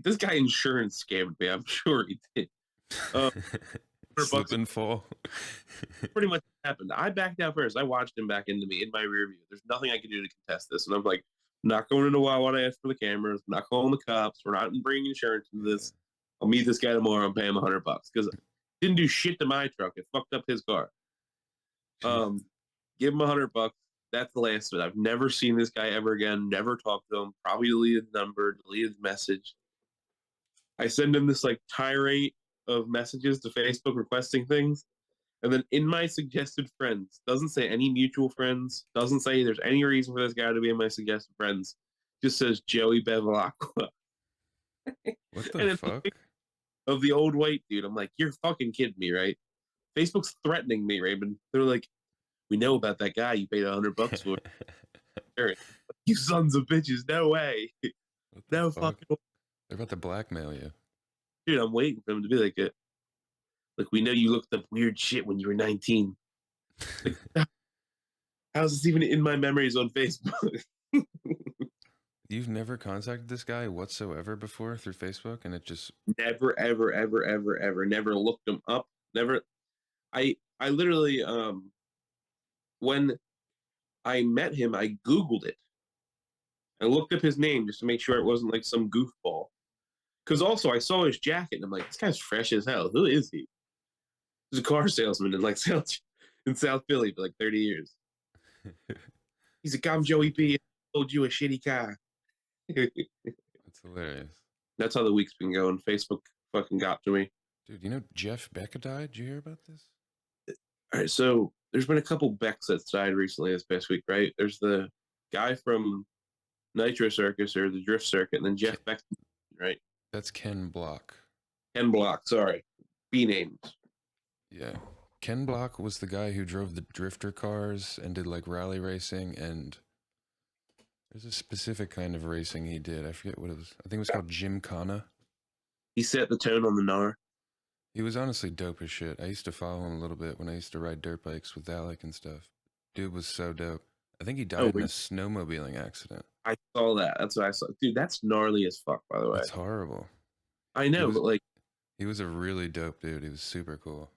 this guy insurance scammed me. I'm sure he did. Slip and fall. Pretty much happened. I backed out first. I watched him back into me in my rear view. There's nothing I can do to contest this. And I'm like, not going into Wawa to ask for the cameras. I'm not calling the cops. We're not bringing insurance into this. I'll meet this guy tomorrow and pay him $100 because didn't do shit to my truck. It fucked up his car. Give him $100. That's the last of it. I've never seen this guy ever again. Never talked to him. Probably deleted the number, deleted the message. I send him this like tirade of messages to Facebook requesting things. And then in my suggested friends, doesn't say any mutual friends, doesn't say there's any reason for this guy to be in my suggested friends, just says Joey Bevilacqua. What the fuck? Of the old white dude. I'm like, you're fucking kidding me, right? Facebook's threatening me, Raymond. They're like, "We know about that guy you paid $100 for." You sons of bitches, no way. No fuck? fucking. They're about to blackmail you. Dude, I'm waiting for him to be like it. Like, "We know you looked up weird shit when you were 19. Like, how's this even in my memories on Facebook? You've never contacted this guy whatsoever before through Facebook, and it just Never, ever, ever, ever, ever. Never looked him up. Never. I literally when I met him, I Googled it. I looked up his name just to make sure it wasn't like some goofball. Because also I saw his jacket and I'm like, this guy's fresh as hell. Who is he? He's a car salesman in like South Philly for like 30 years. He's like, "I'm Joey B. I sold you a shitty car." That's hilarious. That's how the week's been going. Facebook fucking got to me. Dude, you know Jeff Beck died? Did you hear about this? All right, so there's been a couple Becks that's died recently this past week, right? There's the guy from Nitro Circus or the Drift Circuit, and then Jeff Beck, right? That's Ken Block. Ken Block, sorry. B names. Yeah. Ken Block was the guy who drove the drifter cars and did like rally racing, and there's a specific kind of racing he did. I forget what it was. I think it was called Gymkhana. He set the tone on the NAR. He was honestly dope as shit. I used to follow him a little bit when I used to ride dirt bikes with Alec and stuff. Dude was so dope. I think he died in a snowmobiling accident. I saw that. That's what I saw. Dude, that's gnarly as fuck, by the way. It's horrible. I know, but like... He was a really dope dude. He was super cool.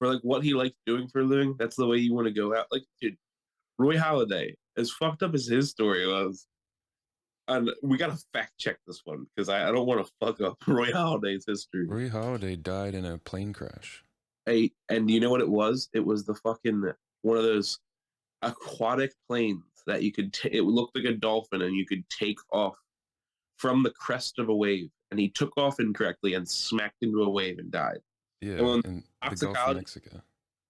For like what he liked doing for a living, that's the way you want to go out. Like, dude, Roy Halladay, as fucked up as his story was, and we gotta fact check this one because I don't want to fuck up Roy Halladay's history. Roy Halladay died in a plane crash. Hey, and you know what it was? It was the fucking one of those aquatic planes that you could. It looked like a dolphin, and you could take off from the crest of a wave. And he took off incorrectly and smacked into a wave and died. Yeah, in the Gulf of Mexico.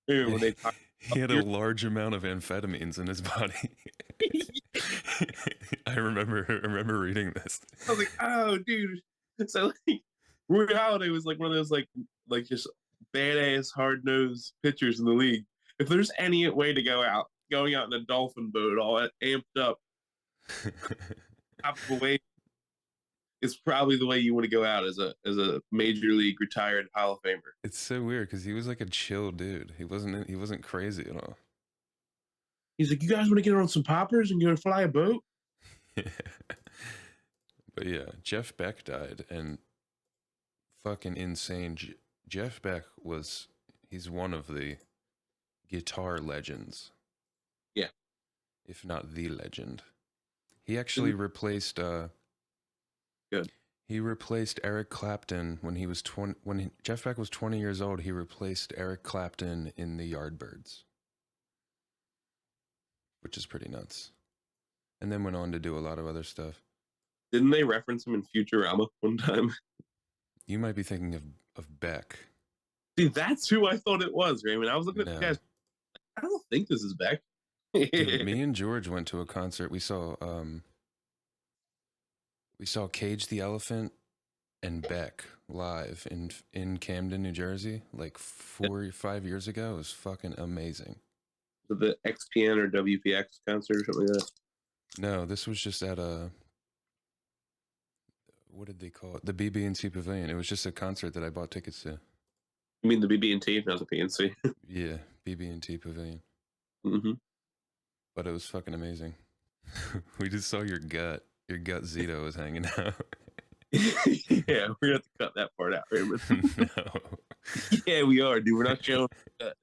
When they he had a large amount of amphetamines in his body. I remember reading this. I was like, oh, dude. So like, Roy Halladay was like one of those like just badass, hard nosed pitchers in the league. If there's any way to going out in a dolphin boat, all amped up, top of a wave, is probably the way you want to go out as a major league retired Hall of Famer. It's so weird because he was like a chill dude. He wasn't crazy at all. He's like, "You guys want to get on some poppers and go fly a boat?" But yeah, Jeff Beck died, and fucking insane. Jeff Beck he's one of the guitar legends, Yeah. if not the legend. He actually replaced Good. he replaced Eric Clapton when he was 20. Jeff Beck was 20 years old, he replaced Eric Clapton in the Yardbirds, which is pretty nuts. And then went on to do a lot of other stuff. Didn't they reference him in Futurama one time? You might be thinking of Beck. See, that's who I thought it was, Raymond. I was looking at No. the guys. I don't think this is Beck. Dude, me and George went to a concert. We saw Cage the Elephant and Beck live in Camden, New Jersey, like 4 or 5 years ago. It was fucking amazing. The XPN or WPX concert or something like that. No, this was just at what did they call it? The BB&T Pavilion. It was just a concert that I bought tickets to. You mean the BB&T, not the PNC? Yeah, BB&T Pavilion. Mm-hmm. But it was fucking amazing. We just saw your gut. Your gut Zito was hanging out. Yeah, we're gonna have to cut that part out, Raymond. No. Yeah, we are, dude. We're not showing that.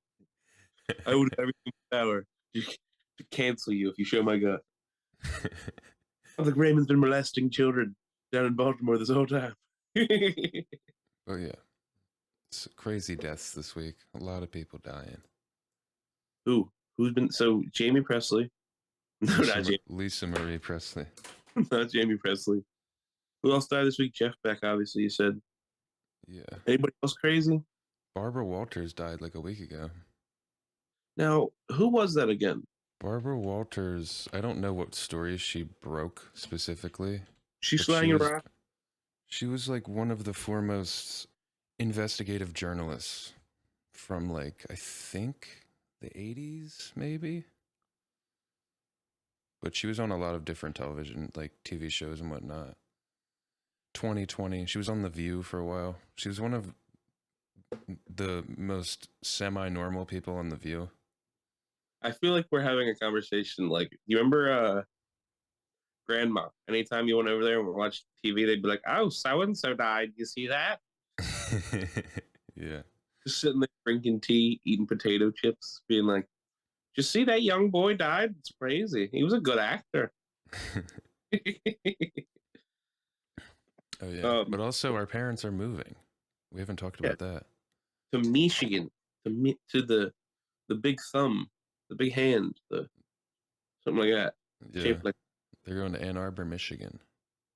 I would have everything in power to cancel you if you show my gut. I think Raymond's been molesting children down in Baltimore this whole time. Oh yeah. It's crazy deaths this week. A lot of people dying. Who's been Jamie Presley? No, not Jamie. Lisa Marie Presley. Not Jamie Presley. Who else died this week? Jeff Beck, obviously, you said. Yeah. Anybody else crazy? Barbara Walters died like a week ago. Now, who was that again? Barbara Walters, I don't know what stories she broke specifically. She's slanging around. She was like one of the foremost investigative journalists from like, I think the 80s, maybe? But she was on a lot of different television, like TV shows and whatnot. 2020, she was on The View for a while. She was one of the most semi-normal people on The View. I feel like we're having a conversation. Like, you remember Grandma? Anytime you went over there and watched TV, they'd be like, "Oh, so and so died. You see that?" Yeah. Just sitting there drinking tea, eating potato chips, being like, "Just see that young boy died? It's crazy. He was a good actor." Oh yeah. But also, our parents are moving. We haven't talked about that. To Michigan, to the big thumb, the big hand, something like that. Yeah. Shaped like. They're going to Ann Arbor, Michigan.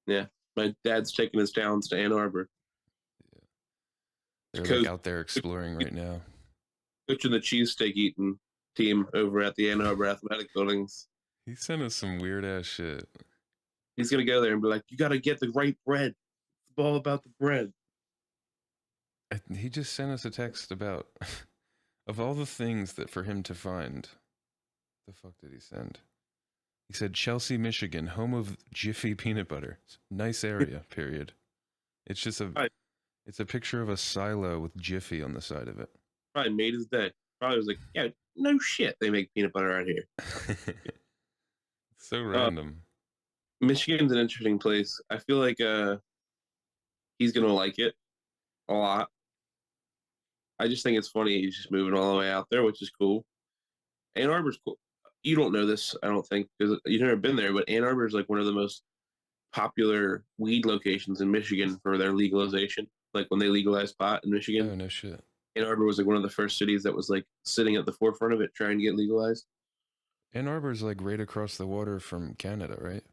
Yeah, my dad's taking his talents to Ann Arbor. Yeah. They're like out there exploring right now. Coaching the cheesesteak eating team over at the Ann Arbor Athletic Buildings. He sent us some weird ass shit. He's gonna go there and be like, "You got to get the right bread. It's all about the bread." He just sent us a text about, of all the things that for him to find, the fuck did he send? He said, Chelsea, Michigan, home of Jiffy peanut butter. Nice area, period. It's just it's a picture of a silo with Jiffy on the side of it. Probably made his day. Probably was like, "Yeah, no shit, they make peanut butter out here." So random. Michigan's an interesting place. I feel like he's gonna like it a lot. I just think it's funny he's just moving all the way out there, which is cool. Ann Arbor's cool. You don't know this, I don't think, because you've never been there, but Ann Arbor is like one of the most popular weed locations in Michigan for their legalization. Like when they legalized pot in Michigan. Oh, no shit. Ann Arbor was like one of the first cities that was like sitting at the forefront of it, trying to get legalized. Ann Arbor's like right across the water from Canada, right?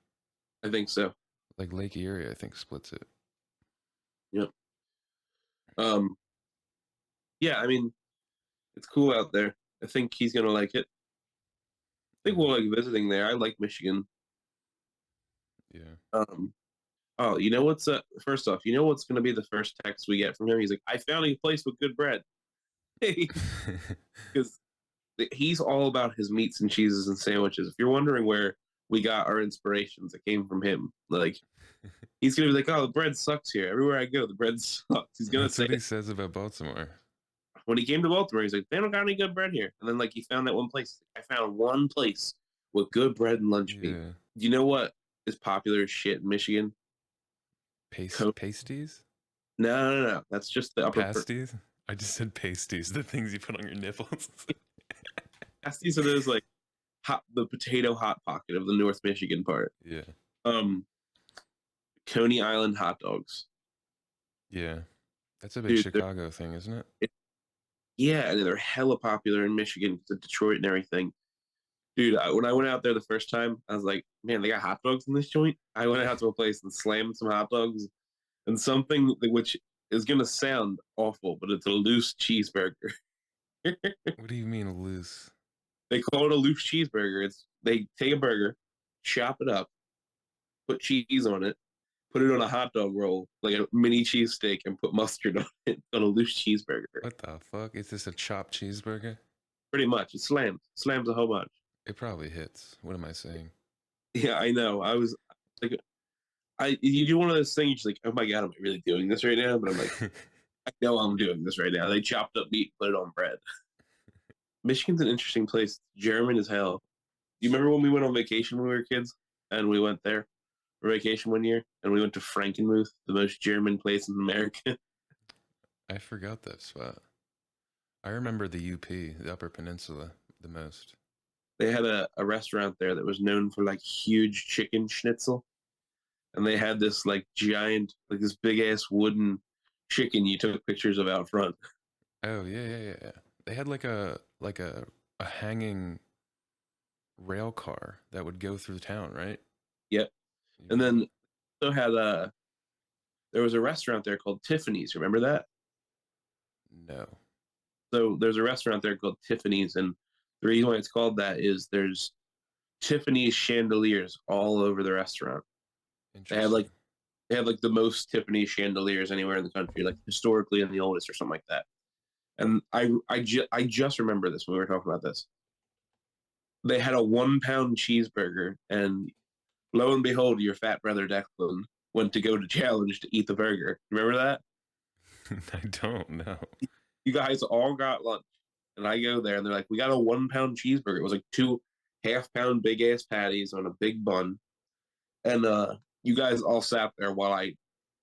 I think so. Like Lake Erie, I think, splits it. Yep. Yeah, I mean, it's cool out there. I think he's gonna like it. I think we'll like visiting there. I like Michigan. Yeah. Oh, you know what's first off, you know what's gonna be the first text we get from him? He's like, "I found a place with good bread." Because he's all about his meats and cheeses and sandwiches. If you're wondering where we got our inspirations, it came from him. Like, he's gonna be like, "Oh, the bread sucks here. Everywhere I go, the bread sucks." He's gonna That's say what he says about Baltimore. When he came to Baltimore, he's like, "They don't got any good bread here." And then like he found that one place. I found one place with good bread and lunch meat. Yeah. Do you know what is popular as shit in Michigan? Pasties? No. That's just the upper. Pasties? I just said pasties, the things you put on your nipples. Pasties are those like the potato hot pocket of the North Michigan part. Yeah. Um, Coney Island hot dogs, Yeah. That's a big dude. Chicago thing, isn't it? Yeah, and they're hella popular in Michigan, to Detroit and everything. Dude, when I went out there the first time, I was like, man, they got hot dogs in this joint. I went out to a place and slammed some hot dogs and something which is gonna sound awful, but it's a loose cheeseburger. What do you mean loose? They call it a loose cheeseburger. It's they take a burger, chop it up, put cheese on it, put it on a hot dog roll, like a mini cheesesteak, and put mustard on it on a loose cheeseburger. What the fuck? Is this a chopped cheeseburger? Pretty much. It slams a whole bunch. It probably hits. What am I saying? Yeah, I know. I was like, you do one of those things, you're like, oh my god, am I really doing this right now? But I'm like, I know I'm doing this right now. They chopped up meat, put it on bread. Michigan's an interesting place. German as hell. Do you remember when we went on vacation when we were kids? And we went there for vacation one year, and we went to Frankenmuth, the most German place in America. I forgot that spot. I remember the UP, the Upper Peninsula, the most. They had a restaurant there that was known for like huge chicken schnitzel. And they had this like giant, like this big ass wooden chicken you took pictures of out front. Oh yeah. They had like a hanging rail car that would go through town, right? Yep. And then also had there was a restaurant there called Tiffany's. Remember that? No. So there's a restaurant there called Tiffany's, and the reason why it's called that is there's Tiffany's chandeliers all over the restaurant. They have Interesting. like the most Tiffany chandeliers anywhere in the country, like historically and the oldest or something like that. And I just remember this when we were talking about this. They had a 1 pound cheeseburger, and lo and behold, your fat brother Declan went to go to challenge to eat the burger. Remember that? I don't know. You guys all got lunch, and I go there, and they're like, "We got a 1 pound cheeseburger." It was like 2 half-pound big ass patties on a big bun, and you guys all sat there while I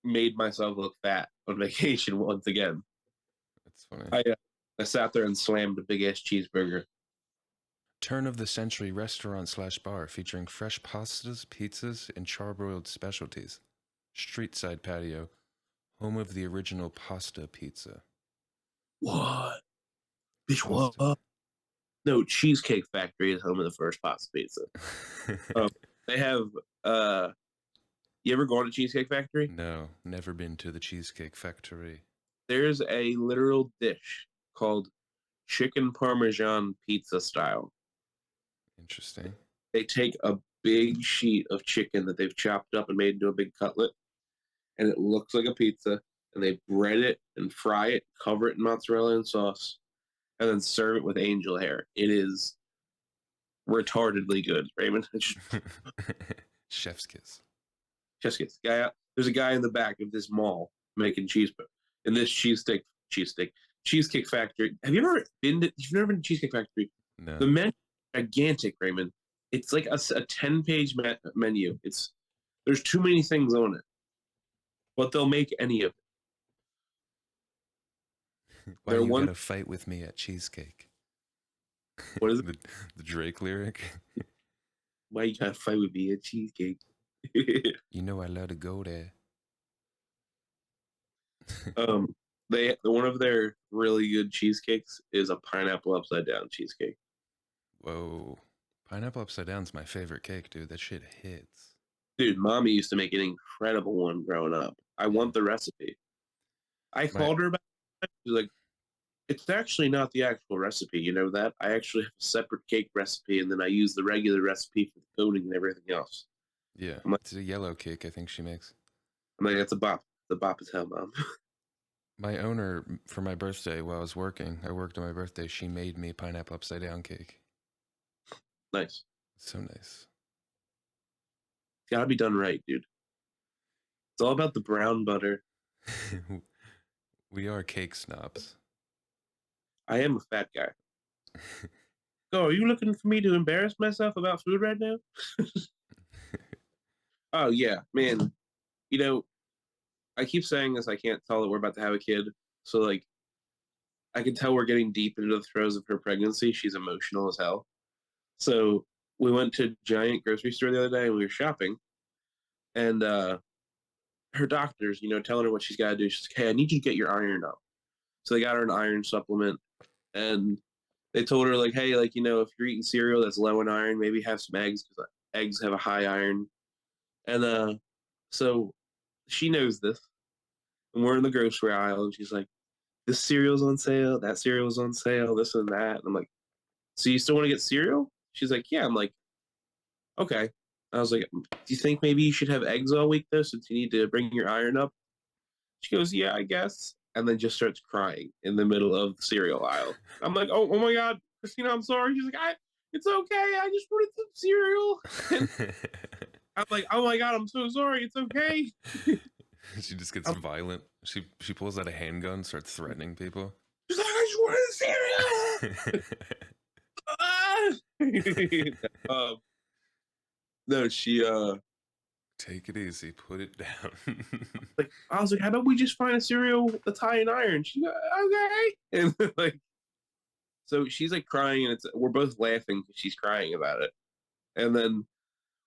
made myself look fat on vacation once again. That's funny. I sat there and slammed a big ass cheeseburger. Turn of the century restaurant slash bar featuring fresh pastas, pizzas, and charbroiled specialties. Street side patio, home of the original pasta pizza. What? Bitch, Pasta. what? No, Cheesecake Factory is home of the first pasta pizza. They have you ever gone to Cheesecake Factory? No, never been to the Cheesecake Factory. There's a literal dish called chicken parmesan pizza style. Interesting. They take a big sheet of chicken that they've chopped up and made into a big cutlet, and it looks like a pizza, and they bread it and fry it, cover it in mozzarella and sauce, and then serve it with angel hair. It is retardedly good, Raymond. Chef's kiss. Just gets guy out. There's a guy in the back of this mall making in this cheesecake factory. Have you ever been to? You've never been to Cheesecake Factory? No. The menu is gigantic, Raymond. It's like a 10-page menu. There's too many things on it, but they'll make any of it. Why They're you one. gotta fight with me at Cheesecake? What is it? The Drake lyric? Why you gotta fight with me at cheesecake? You know I love to go there. They one of their really good cheesecakes is a pineapple upside down cheesecake. Whoa. Pineapple upside down's my favorite cake, dude. That shit hits. Dude, mommy used to make an incredible one growing up. I want the recipe. I My called her about it. She's like, it's actually not the actual recipe. You know that? I actually have a separate cake recipe, and then I use the regular recipe for the coating and everything else. yeah, I'm like, it's a yellow cake I think she makes. that's a bop. The bop is hell, mom. My owner, for my birthday, while I was working, I worked on my birthday, she made me pineapple upside down cake. Nice. So nice. It's gotta be done right, dude. It's all about the brown butter. We are cake snobs. I am a fat guy. So, are you looking for me to embarrass myself about food right now? Oh yeah, man. You know, I keep saying this. I can't tell that we're about to have a kid. So like, I can tell we're getting deep into the throes of her pregnancy. She's emotional as hell. So we went to a giant grocery store the other day and we were shopping, and her doctors, telling her what she's got to do. She's like, "Hey, I need you to get your iron up." So they got her an iron supplement, and they told her like, "Hey, like if you're eating cereal that's low in iron, maybe have some eggs because eggs have a high iron." And so she knows this, and we're in the grocery aisle, and she's like, "This cereal's on sale, that cereal's on sale, this and that." And I'm like, "So you still want to get cereal?" She's like, "Yeah." I'm like, "Okay." I was like, "Do you think maybe you should have eggs all week though, since you need to bring your iron up?" She goes, "Yeah, I guess." And then just starts crying in the middle of the cereal aisle. I'm like, "Oh my God, Christina, I'm sorry." She's like, "It's okay. I just wanted some cereal." And I'm like, "Oh my God, I'm so sorry. It's okay." She just gets I'm, violent. She pulls out a handgun, starts threatening people. she's like, "I just wanted cereal." Ah! um, no, she Take it easy. Put it down. like I was like, "How about we just find a cereal that's high in iron?" She's like, "Okay." And like, so she's like crying, and we're both laughing because she's crying about it. And then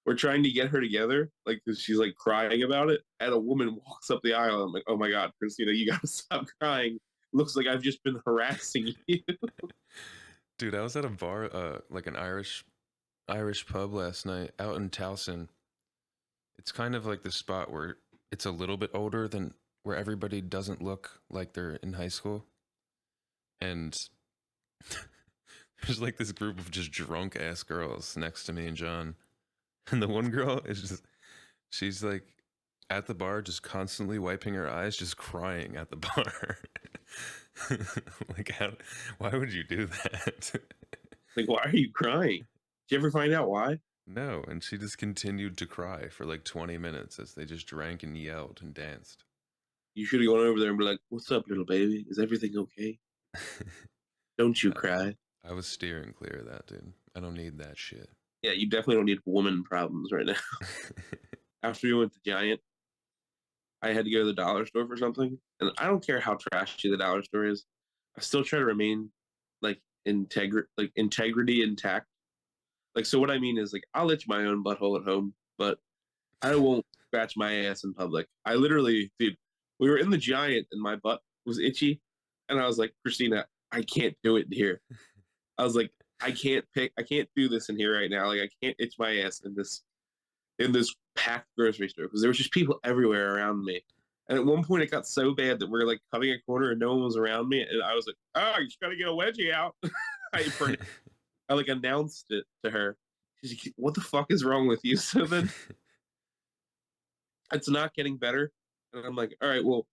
we're trying to get her together, like, because she's like crying about it. And a woman walks up the aisle. I'm like, "Oh my God, Christina, you gotta stop crying. Looks like I've just been harassing you." Dude, I was at a bar, like an Irish pub last night out in Towson. It's kind of like the spot where it's a little bit older than where everybody doesn't look like they're in high school. And there's like this group of just drunk ass girls next to me and John. And the one girl is just, she's like at the bar, just constantly wiping her eyes, just crying at the bar. Like, why would you do that? Like, why are you crying? Did you ever find out why? No, and she just continued to cry for like 20 minutes as they just drank and yelled and danced. You should have gone over there and be like, "What's up, little baby? Is everything okay? Don't you I, cry." I was steering clear of that, dude. I don't need that shit. Yeah, you definitely don't need woman problems right now. After we went to Giant, I had to go to the dollar store for something, and I don't care how trashy the dollar store is. I still try to remain like integrity intact. Like, so what I mean is like I'll itch my own butthole at home, but I won't scratch my ass in public. I literally, dude, we were in the Giant and my butt was itchy, and I was like, "Christina, I can't do it in here." I was like, I can't do this in here right now. Like, I can't itch my ass in this packed grocery store because there was just people everywhere around me. And at one point, it got so bad that we are like cutting a corner and no one was around me, and I was like, "Oh, you just gotta get a wedgie out." I I like announced it to her. She's like, "What the fuck is wrong with you?" So then it's not getting better, and I'm like, "All right, well,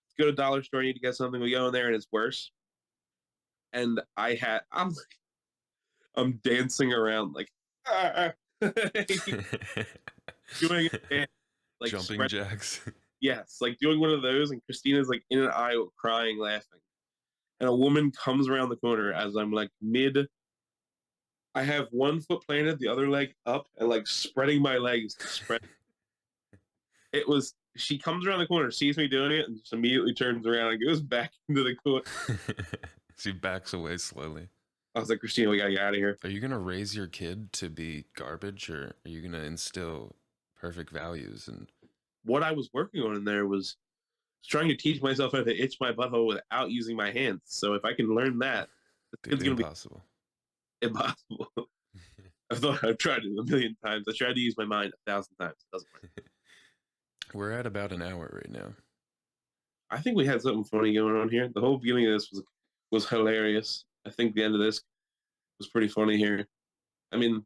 let's go to Dollar Store. I need to get something." We go in there, and it's worse. And I'm dancing around like ah, doing it, like Jumping spread. jacks. Yes, like doing one of those, and Christina's like in an aisle crying, laughing, and a woman comes around the corner as I'm like mid. I have one foot planted, the other leg up, and like spreading my legs to spread. It was. She comes around the corner, sees me doing it, and just immediately turns around and goes back into the corner. She backs away slowly. I was like, "Christina, we gotta get out of here." Are you gonna raise your kid to be garbage, or are you gonna instill perfect values? And What I was working on in there was trying to teach myself how to itch my butthole without using my hands. So if I can learn that, this dude, kid's gonna be impossible. impossible. I've tried it a million times. I tried to use my mind 1,000 times. It doesn't work. We're at about an hour right now. I think we had something funny going on here. The whole beginning of this was hilarious. I think the end of this was pretty funny here. I mean,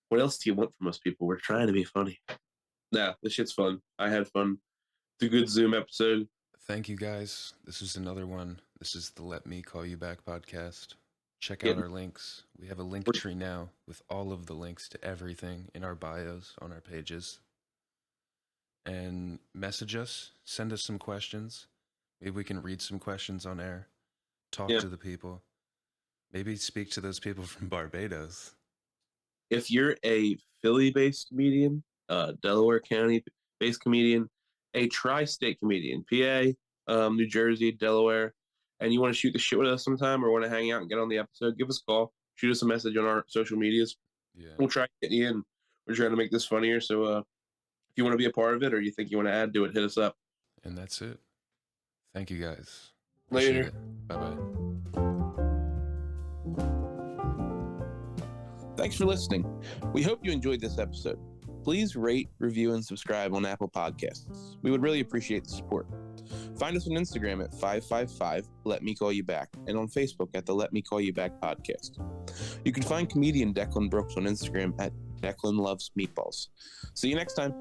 what else do you want from us people? We're trying to be funny. Nah, this shit's fun. I had fun. It's a good Zoom episode. Thank you guys. This is another one. This is the Let Me Call You Back podcast. Check out Getting, our links. We have a link we're, tree now with all of the links to everything in our bios on our pages. And message us, send us some questions. Maybe we can read some questions on air, talk yeah. to the people, maybe speak to those people from Barbados. If you're a Philly-based comedian, Delaware County-based comedian, a tri-state comedian, PA, New Jersey, Delaware, and you want to shoot the shit with us sometime or want to hang out and get on the episode, give us a call, shoot us a message on our social medias. Yeah. We'll try to get you in. We're trying to make this funnier. So if you want to be a part of it or you think you want to add to it, hit us up. And that's it. Thank you guys. Later. Appreciate it. Bye-bye. Thanks for listening. We hope you enjoyed this episode. Please rate, review, and subscribe on Apple Podcasts. We would really appreciate the support. Find us on Instagram at 555 Let Me Call You Back and on Facebook at the Let Me Call You Back podcast. You can find comedian Declan Brooks on Instagram at Declan Loves Meatballs. See you next time.